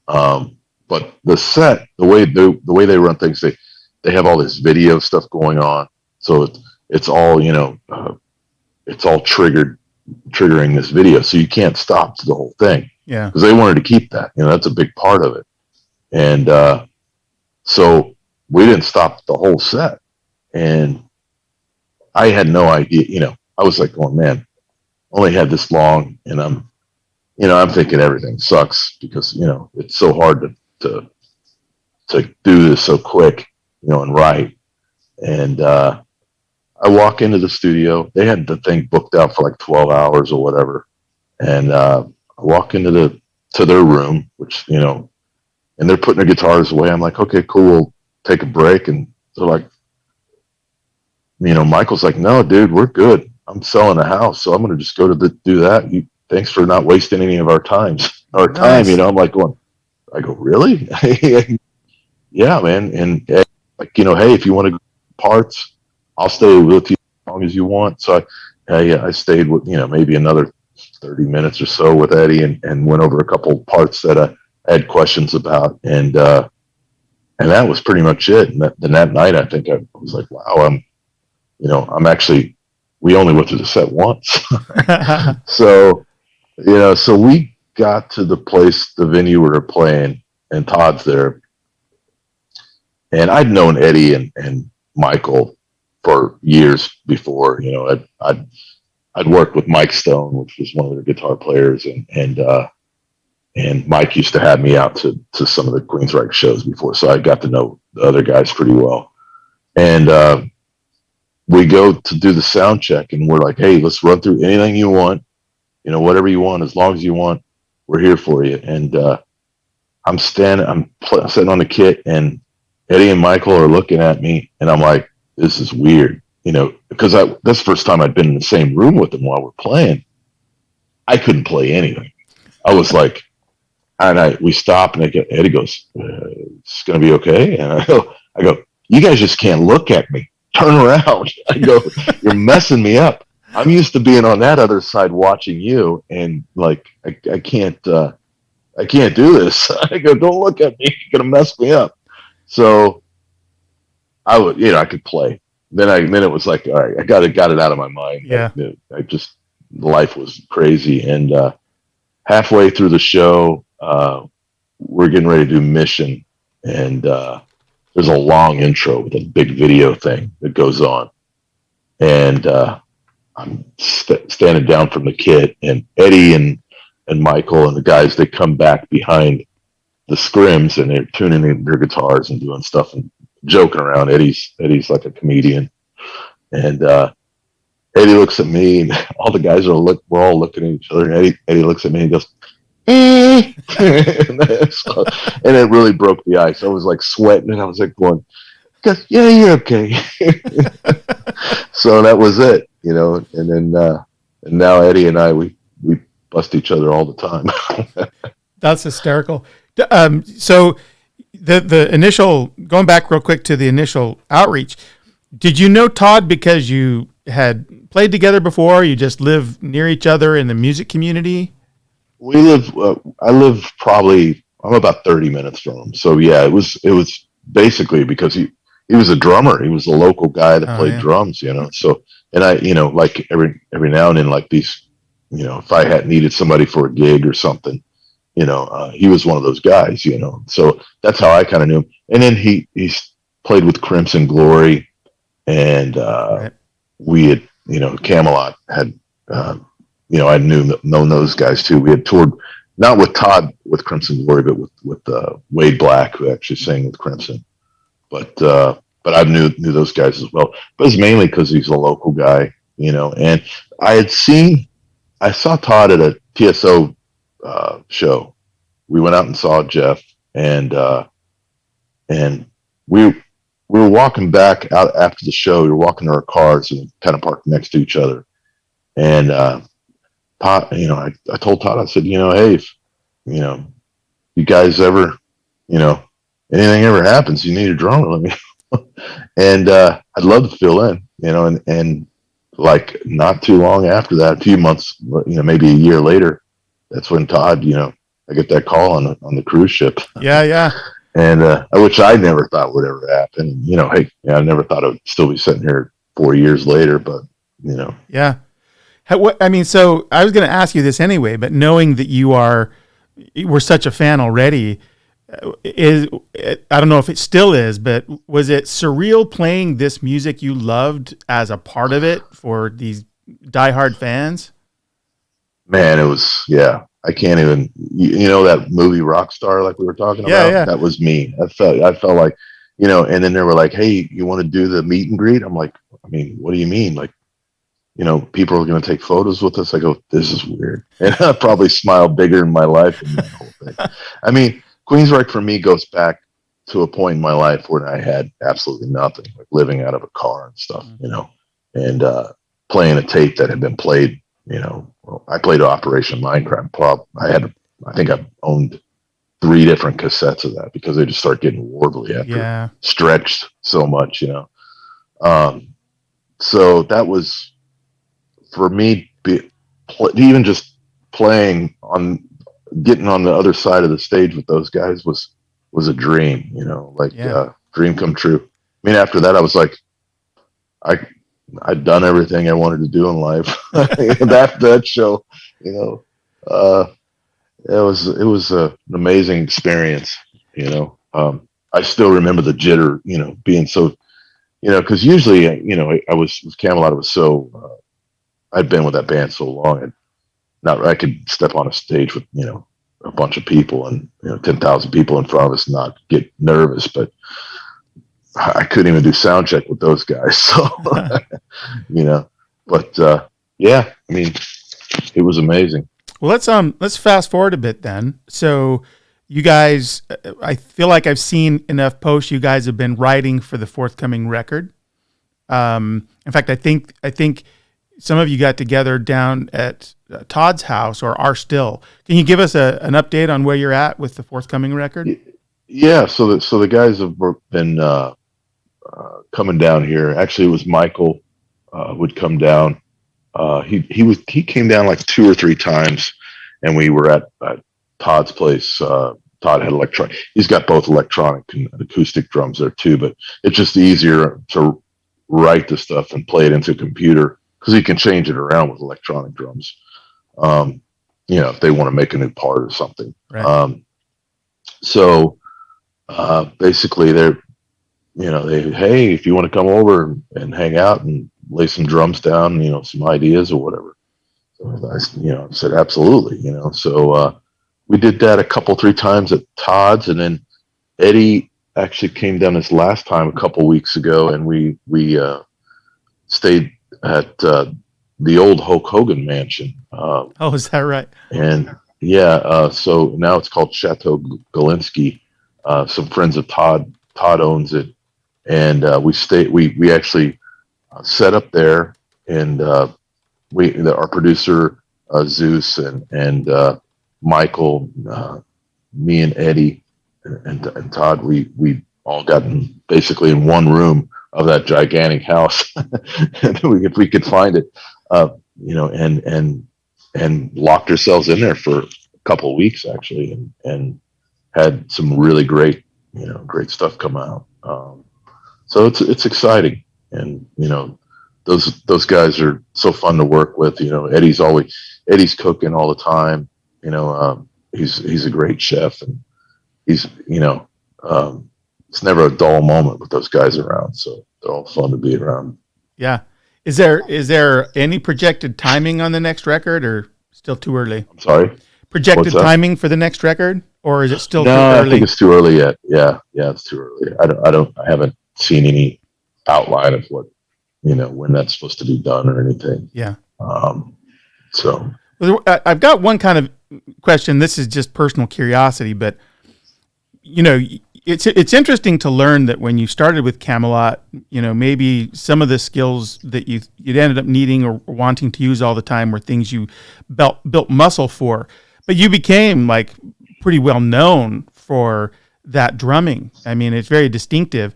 But the set, the way they run things, they have all this video stuff going on. So it's all, it's all triggering this video. So you can't stop the whole thing. Yeah. Because they wanted to keep that, that's a big part of it. And so we didn't stop the whole set. And I had no idea, I was like, oh man, only had this long, and I'm thinking everything sucks because, it's so hard to do this so quick, and write. And I walk into the studio. They had the thing booked out for like 12 hours or whatever. And I walk into their room, which, and they're putting their guitars away. I'm like, okay, cool. We'll take a break. And they're like, Michael's like, no, dude, we're good. I'm selling a house, so I'm going to just go to do that. Thanks for not wasting any of our time. Nice. I'm like I go, really? Yeah, man. And like, hey, if you want to go parts, I'll stay with you as long as you want. So I stayed with, maybe another 30 minutes or so with Eddie, and went over a couple parts that I had questions about. And that was pretty much it. And then that night, I think I was like, wow, I'm actually, we only went through the set once. So, so we got to the venue where they're playing, and Todd's there. And I'd known Eddie and Michael for years before. I'd worked with Mike Stone, which was one of their guitar players, and Mike used to have me out to some of the Queensryche shows before, so I got to know the other guys pretty well. And we go to do the sound check, and we're like, hey, let's run through anything you want, whatever you want, as long as you want, we're here for you. And I'm sitting on the kit, and Eddie and Michael are looking at me, and I'm like, this is weird, because that's the first time I'd been in the same room with them while we're playing. I couldn't play anything. I was like, and we stop, and Eddie goes, it's going to be okay. And I go, you guys just can't look at me. Turn around. I go, you're messing me up. I'm used to being on that other side watching you, and like I can't do this. I go, don't look at me. You're gonna mess me up. So I would, I could play. Then it was like, all right, I got it out of my mind. Yeah. I just life was crazy. And halfway through the show, we're getting ready to do Mission, and there's a long intro with a big video thing that goes on. And I'm standing down from the kit, and Eddie and Michael and the guys, they come back behind the scrims, and they're tuning in their guitars and doing stuff and joking around. Eddie's like a comedian, and Eddie looks at me, and all the guys we're all looking at each other, and Eddie looks at me and goes, and it really broke the ice. I was like sweating, and I was like going, yeah, you're okay. So that was it, and then and now Eddie and I, we bust each other all the time. That's hysterical. So the initial, going back real quick to the initial outreach, did you know Todd because you had played together before? You just live near each other in the music community? I live probably, I'm about 30 minutes from him. So yeah, it was basically because he was a drummer. He was a local guy that played drums, So, and I, like every now and then, like these, if I had needed somebody for a gig or something, he was one of those guys, So that's how I kind of knew him. And then he's played with Crimson Glory, and we had, Kamelot had, I known those guys too. We had toured not with Todd with Crimson Glory, but with Wade Black, who actually sang with Crimson. But I knew those guys as well. But it's mainly because he's a local guy, And I saw Todd at a TSO show. We went out and saw Jeff, and we were walking back out after the show. We were walking to our cars and kind of parked next to each other. And Todd, I told Todd, I said, hey, if you guys ever, anything ever happens, you need a drummer, let me know. And I'd love to fill in, and like not too long after that, a few months, maybe a year later, that's when Todd, I get that call on the cruise ship. Yeah. And which I never thought would ever happen. Hey, I never thought I would still be sitting here 4 years later, but Yeah. So I was going to ask you this anyway, but knowing that you were such a fan already, I don't know if it still is, but was it surreal playing this music you loved as a part of it for these diehard fans? Man, it was, I can't even, that movie Rockstar, like we were talking about? Yeah. That was me. I felt like, and then they were like, hey, you want to do the meet and greet? I'm like, what do you mean? Like, people are going to take photos with us. I go, this is weird. And I probably smiled bigger in my life than that whole thing. Queensryche for me goes back to a point in my life where I had absolutely nothing, like living out of a car and stuff, and playing a tape that had been played, I played Operation Minecraft. I think I owned 3 different cassettes of that because they just start getting warbly after stretched so much, so that was, for me, even just playing getting on the other side of the stage with those guys was a dream, dream come true. After that, I was like, I'd done everything I wanted to do in life. And after that show, it was an amazing experience. I still remember the jitter, being so, because usually, I was with Kamelot. I was so, I'd been with that band so long, I could step on a stage with, a bunch of people and 10,000 people in front of us, and not get nervous, but I couldn't even do sound check with those guys. So, but it was amazing. Well, let's fast forward a bit then. So you guys, I feel like I've seen enough posts. You guys have been writing for the forthcoming record. In fact, I think some of you got together down at Todd's house, or are still. Can you give us an update on where you're at with the forthcoming record? Yeah. So the guys have been coming down here. Actually, it was Michael would come down. He came down like 2 or 3 times, and we were at Todd's place. Todd had electronic. He's got both electronic and acoustic drums there too, but it's just easier to write the stuff and play it into a computer because you can change it around with electronic drums. If they want to make a new part or something. Right. So basically, hey, if you want to come over and hang out and lay some drums down, some ideas or whatever. So I said absolutely. So we did that a couple, 3 times at Todd's, and then Eddie actually came down this last time a couple weeks ago, and we stayed at the old Hulk Hogan mansion. Is that right? And so now it's called Chateau Galinsky. Some friends of Todd owns it, and we actually set up there, and our producer Zeus and Michael, me and Eddie and Todd, we all got basically in one room of that gigantic house, if we could find it, and locked ourselves in there for a couple of weeks actually, and had some really great stuff come out. So it's exciting, and those guys are so fun to work with. Eddie's cooking all the time. He's a great chef, and he's it's never a dull moment with those guys around. So they're all fun to be around. Yeah. Is there any projected timing on the next record, or still too early? I'm sorry? Projected timing for the next record, or is it still too early? I think it's too early yet. Yeah, it's too early. I haven't seen any outline of what, when that's supposed to be done or anything. Yeah. So I've got one kind of question. This is just personal curiosity, but it's interesting to learn that when you started with Kamelot, maybe some of the skills that you ended up needing or wanting to use all the time were things you built muscle for, but you became like pretty well known for that drumming. I mean, it's very distinctive.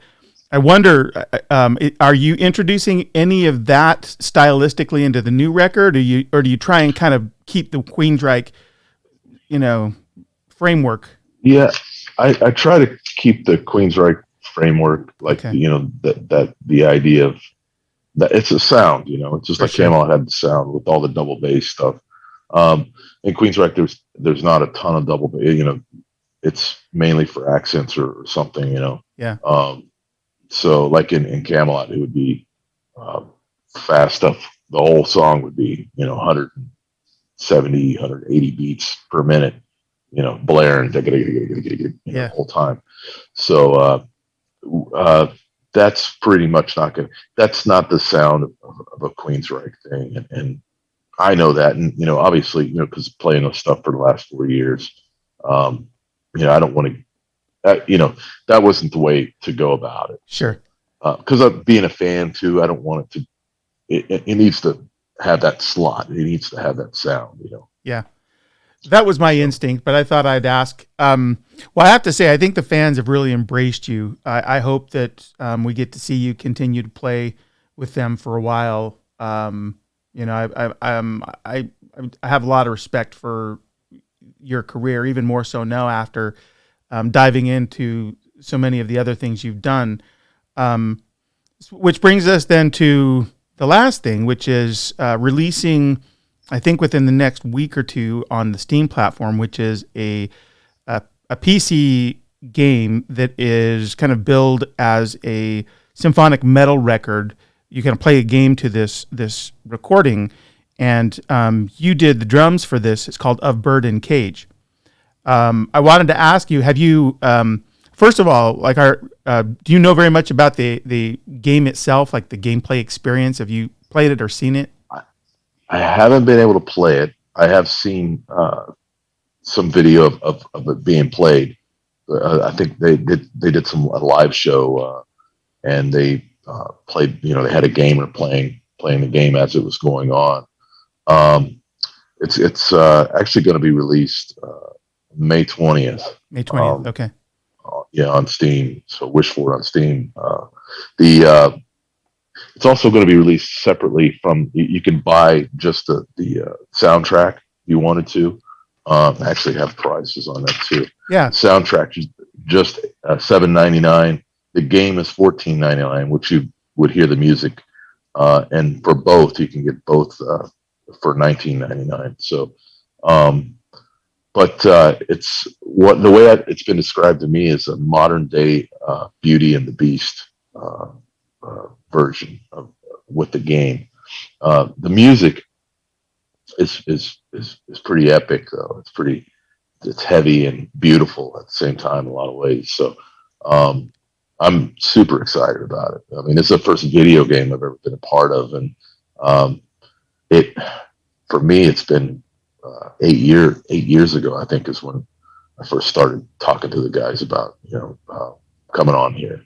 I wonder, are you introducing any of that stylistically into the new record, or do you try and kind of keep the Queensryche, framework? Yeah, I try to keep the Queensryche framework, like, Okay. That the idea of that it's a sound, it's just For like sure. Kamelot had the sound with all the double bass stuff. In Queensryche, there's not a ton of double bass, it's mainly for accents or something, Yeah. So like in Kamelot, it would be fast stuff. The whole song would be, 170, 180 beats per minute, blaring Yeah. the whole time. So that's pretty much that's not the sound of a Queensryche thing. And I know that. And, obviously, because playing those stuff for the last 4 years, I don't want to, that wasn't the way to go about it. Sure. Because of being a fan too, I don't want it to. It needs to have that slot. It needs to have that sound. Yeah, that was my instinct, but I thought I'd ask. Well, I have to say, I think the fans have really embraced you. I hope that we get to see you continue to play with them for a while. I have a lot of respect for your career, even more so now after diving into so many of the other things you've done. Which brings us then to the last thing, which is releasing, I think within the next week or two on the Steam platform, which is a PC game that is kind of billed as a symphonic metal record. You can play a game to this recording, and you did the drums for this. It's called Of Bird and Cage. I wanted to ask you, have you, first of all, like, do you know very much about the game itself, like the gameplay experience? Have you played it or seen it? I haven't been able to play it. I have seen some video of it being played. I think they did a live show, and they played. They had a gamer playing the game as it was going on. It's actually going to be released May 20th. May 20th. Okay. On Steam. So wish for it on Steam. It's also going to be released separately from. You can buy just the soundtrack if you wanted to. Actually have prices on that too. Yeah. Soundtrack is just $7.99. The game is $14.99, which you would hear the music and for both, you can get both for $19.99. So, um, but it's what the way it's been described to me is a modern day Beauty and the Beast version of with the game. The music is pretty epic though. It's heavy and beautiful at the same time in a lot of ways. So um, I'm super excited about it. I mean, it's the first video game I've ever been a part of, and um, it for me it's been 8 years ago. I think is when I first started talking to the guys about coming on here.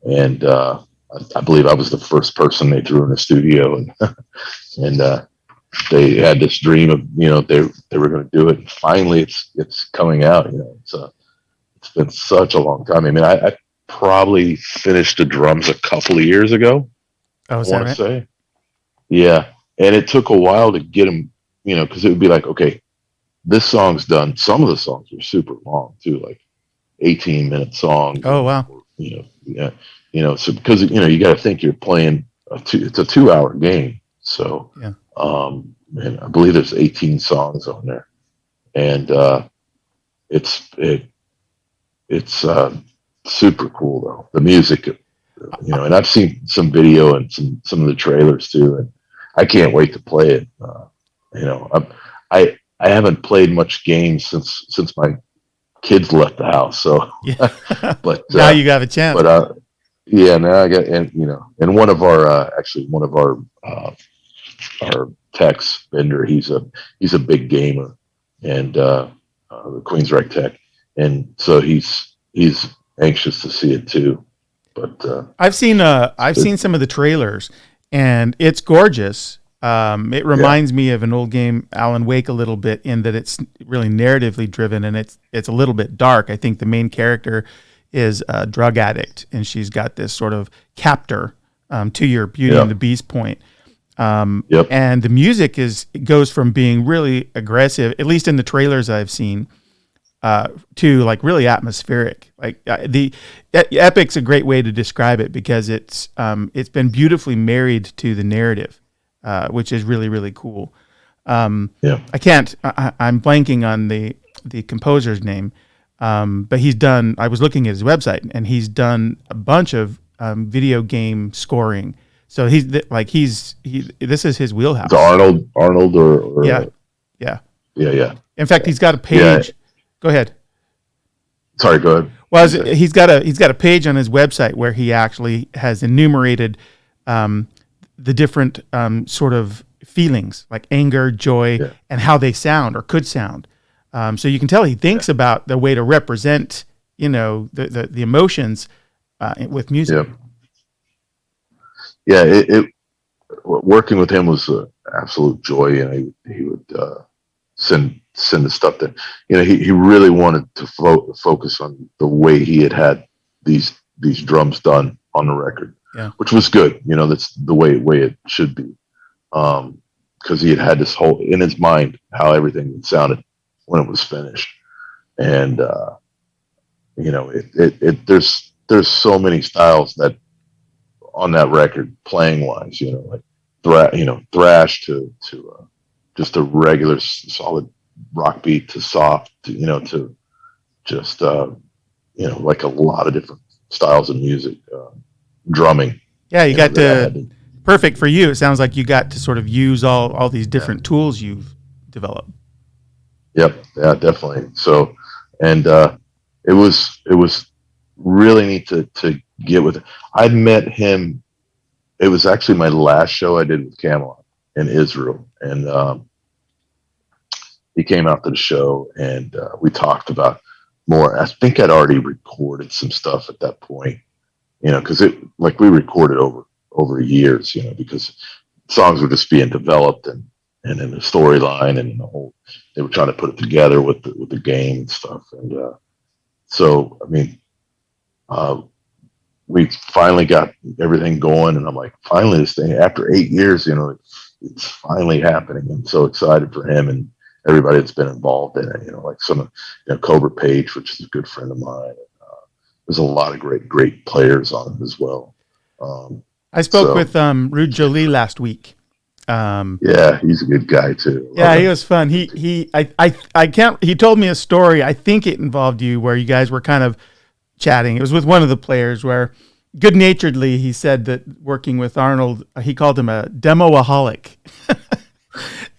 And I believe I was the first person they drew in the studio, and and they had this dream of they were going to do it. And finally, it's coming out. It's been such a long time. I mean, I probably finished the drums a couple of years ago. Oh, I is that want to right? say, yeah, and it took a while to get them. Because it would be like, okay, this song's done. Some of the songs were super long too, like 18-minute songs, Oh, wow. yeah, so because you got to think you're playing it's a 2-hour game, so Yeah. and I believe there's 18 songs on there, and it's it, it's super cool though. The music, and I've seen some video and some of the trailers too, and I can't wait to play it. I haven't played much games since my kids left the house, so Yeah. but Now you have a chance. yeah, now I got, and one of our actually one of our techs vendor, he's a big gamer, and the Queensryche tech, and so he's anxious to see it too. But I've seen some of the trailers, and it's gorgeous. It reminds me of an old game, Alan Wake, a little bit in that it's really narratively driven, and it's a little bit dark. I think the main character is a drug addict, and she's got this sort of captor, to your Beauty and the Beast point. And the music goes from being really aggressive, at least in the trailers I've seen, to like really atmospheric. Like the epic's a great way to describe it because it's been beautifully married to the narrative, which is really, really cool. I'm blanking on the composer's name, but I was looking at his website, and he's done a bunch of video game scoring. So this is his wheelhouse. It's Arnold or yeah. In fact, he's got a page. Yeah. Go ahead. Sorry, go ahead. Well, he's got a page on his website where he actually has enumerated the different sort of feelings like anger, joy, and how they sound or could sound. So you can tell he thinks about the way to represent, the emotions with music. Yeah, working with him was an absolute joy, and he would send the stuff that he really wanted to focus on the way he had these drums done on the record, which was good. That's the way it should be, because he had this whole in his mind how everything sounded when it was finished, and there's so many styles that on that record playing wise, like thrash to just a regular solid rock beat to soft, to just like a lot of different styles of music, drumming. Yeah, you got perfect for you. It sounds like you got to sort of use all these different tools you've developed. Yep, yeah, definitely. So, and it was really neat to get with. I'd met him. It was actually my last show I did with Kamelot in Israel, and he came out to the show, and we talked about more. I think I'd already recorded some stuff at that point, because we recorded over years, because songs were just being developed and in the storyline and the whole. They were trying to put it together with the game and stuff, and so I mean. We finally got everything going, and I'm like, finally, this thing after 8 years, it's finally happening. I'm so excited for him and everybody that's been involved in it. Like some, Cobra Page, which is a good friend of mine. There's a lot of great players on it as well. I spoke So with Rude Jolie last week. yeah, he's a good guy too. Yeah, he was fun. I can't. He told me a story. I think it involved you, where you guys were kind of chatting. It was with one of the players, where good-naturedly he said that working with Arnold, he called him a demoaholic.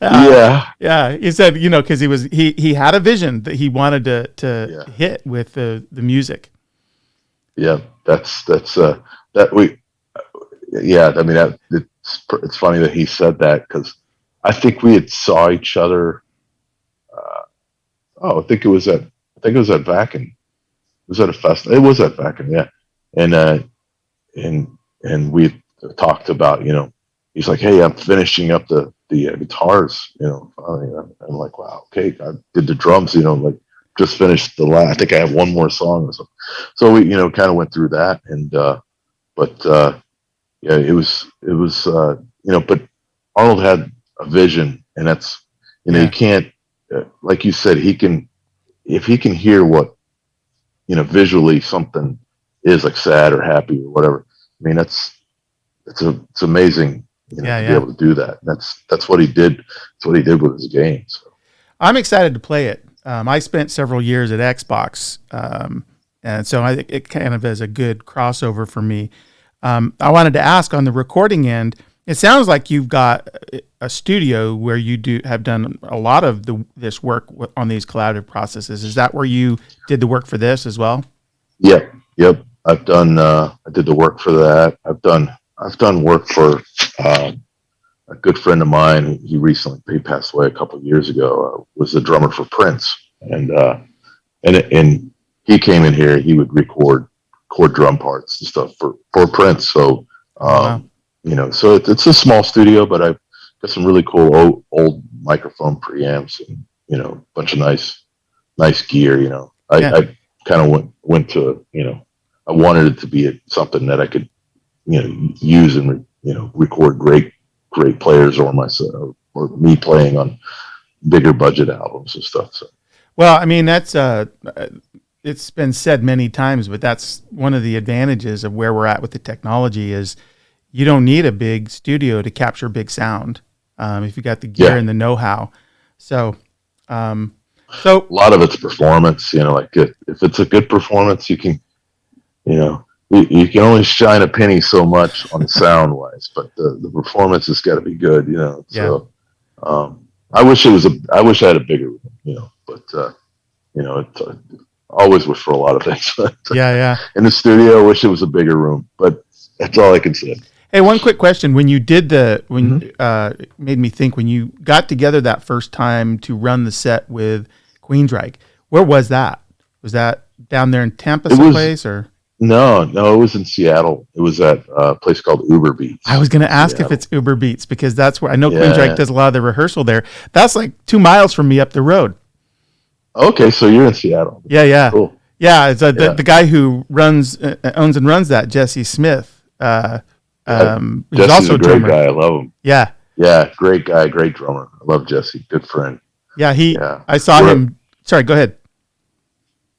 Yeah, Yeah, he said, because he had a vision that he wanted to hit with the music. yeah. That's that we. Yeah, I mean, it's funny that he said that because I think we had saw each other. I think it was at Vacken. It was at a festival. It was at Vacken, yeah. And we talked about, he's like, hey, I'm finishing up the guitars, finally. I'm like, wow, okay. I did the drums, like just finished the last. I think I have one more song or something. So we, kind of went through that, yeah, it was, but Arnold had a vision, and that's, you can't, like you said, if he can hear what, visually something is like sad or happy or whatever. I mean, it's amazing, to be able to do that. That's what he did. That's what he did with his game. So I'm excited to play it. I spent several years at Xbox, and so I think it kind of is a good crossover for me. I wanted to ask on the recording end. It sounds like you've got a studio where you have done a lot of this work on these collaborative processes. Is that where you did the work for this as well? Yep. I've done. I did the work for that. I've done work for a good friend of mine. He passed away a couple of years ago. Was the drummer for Prince, and he came in here. He would record drum parts and stuff for Prince. So. Wow. So it's a small studio, but I've got some really cool old microphone preamps and, a bunch of nice gear, I kind of went to, I wanted it to be something that I could, use and, record great players or myself or me playing on bigger budget albums and stuff. So. Well, I mean, that's, it's been said many times, but that's one of the advantages of where we're at with the technology is, you don't need a big studio to capture big sound if you got the gear and the know-how. So a lot of it's performance. Like if it's a good performance, you can, you can only shine a penny so much on sound wise, but the performance has got to be good. So I wish I had a bigger room. But it always wish for a lot of things. Yeah. In the studio, I wish it was a bigger room, but that's all I can say. Hey, one quick question. When you did made me think, when you got together that first time to run the set with Queensryche, where was that? Was that down there in Tampa someplace or? No, it was in Seattle. It was at a place called Uber Beats. I was going to ask if it's Uber Beats because that's where I know Queensryche does a lot of the rehearsal there. That's like 2 miles from me up the road. Okay, so you're in Seattle. Yeah. Cool. Yeah, it's the guy who owns and runs that, Jesse Smith. He's also a great guy. I love him. Yeah, great guy, great drummer. I love Jesse. Good friend. Yeah, I saw him. Sorry, go ahead.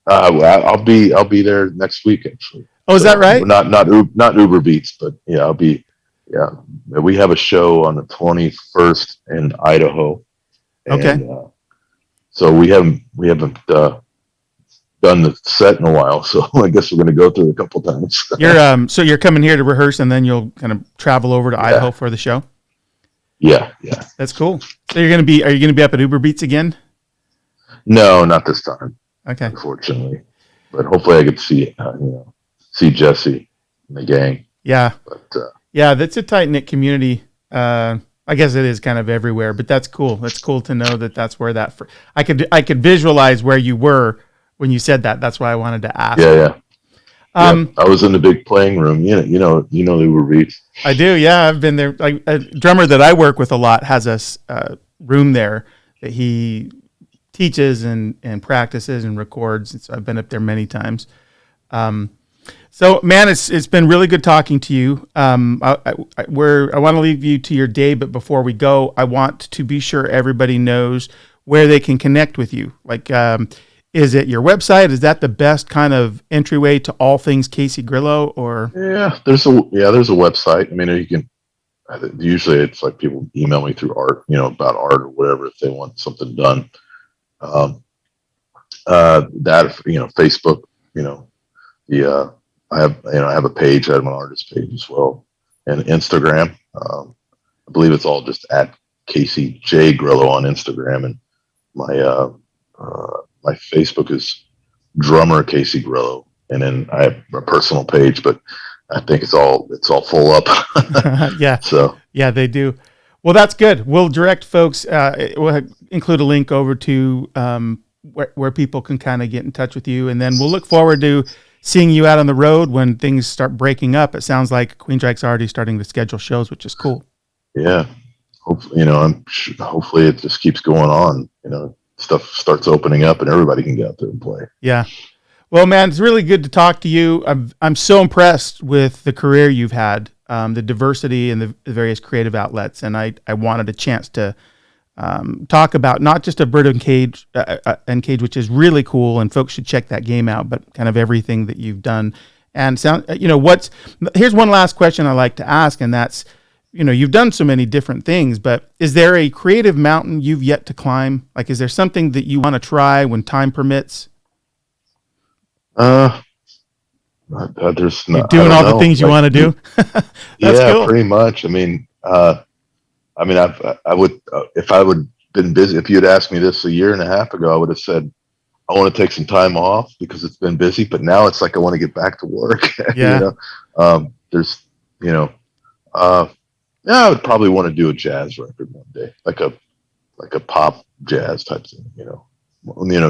I'll be there next week actually. Oh, is that right? Not Uber Beats, but I'll be. Yeah, we have a show on the 21st in Idaho. Okay. So we haven't done the set in a while, so I guess we're going to go through it a couple times. So you're coming here to rehearse, and then you'll kind of travel over to Idaho for the show. Yeah. That's cool. So are you going to be up at Uber Beats again? No, not this time. Okay. Unfortunately, but hopefully I get to see Jesse and the gang. Yeah. But that's a tight knit community. I guess it is kind of everywhere, but that's cool. That's cool to know that that's where I could visualize where you were when you said that. That's why I wanted to ask. Yeah. I was in the big playing room. You know the Uber Beats. I do. Yeah, I've been there. Like a drummer that I work with a lot has a room there that he teaches and practices and records. And so I've been up there many times. So man, it's been really good talking to you. I want to leave you to your day, but before we go, I want to be sure everybody knows where they can connect with you. Like, Is it your website? Is that the best kind of entryway to all things Casey Grillo? Or there's a website. I mean, you can. Usually, it's like people email me through art, about art or whatever if they want something done. Facebook, I have a page. I have an artist page as well, and Instagram. I believe it's all just at Casey J Grillo on Instagram, and my Facebook is drummer Casey Grillo, and then I have a personal page, but I think it's all full up. Yeah. So yeah, they do. Well, that's good. We'll direct folks. We'll include a link over to where people can kind of get in touch with you, and then we'll look forward to seeing you out on the road when things start breaking up. It sounds like Queensryche's already starting to schedule shows, which is cool. Yeah, hopefully, hopefully it just keeps going on. Stuff starts opening up and everybody can get out there and play. Yeah. Well, man, it's really good to talk to you. I'm so impressed with the career you've had, the diversity and the various creative outlets, and I wanted a chance to talk about not just a Bird and Cage, which is really cool, and folks should check that game out, but kind of everything that you've done. And here's one last question I like to ask, and that's, you've done so many different things, but is there a creative mountain you've yet to climb? Like, is there something that you want to try when time permits? There's not. You're doing all the things you want to do. That's cool. Pretty much. I mean, I would, if I would been busy, if you had asked me this a year and a half ago, I would have said, I want to take some time off because it's been busy, but now it's like, I want to get back to work. Yeah. I would probably want to do a jazz record one day, like a pop jazz type thing,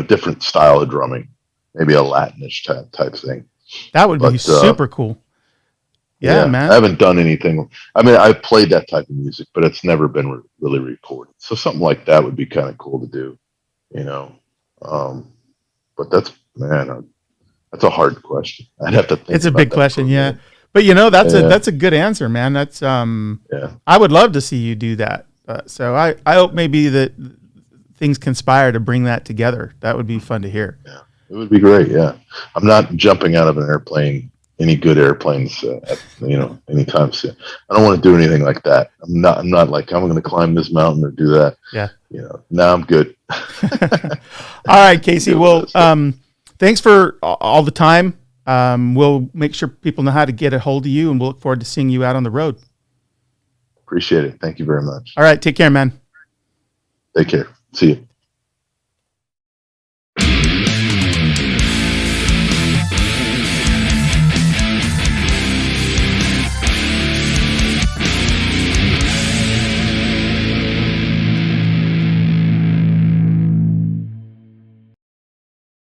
different style of drumming, maybe a Latinish type thing. That would be super cool. Yeah, man. I haven't done anything. I mean, I've played that type of music, but it's never been really recorded. So something like that would be kind of cool to do, but that's a hard question. I'd have to think. It's a big question. Yeah. But that's a good answer, man. That's I would love to see you do that. So I hope maybe that things conspire to bring that together. That would be fun to hear. Yeah, it would be great. Yeah, I'm not jumping out of an airplane, any good airplanes, anytime soon. I don't want to do anything like that. I'm not like I'm going to climb this mountain or do that. Yeah. Now I'm good. All right, Casey. Well, thanks for all the time. We'll make sure people know how to get a hold of you, and we'll look forward to seeing you out on the road. Appreciate it. Thank you very much. All right. Take care, man. Take care. See you.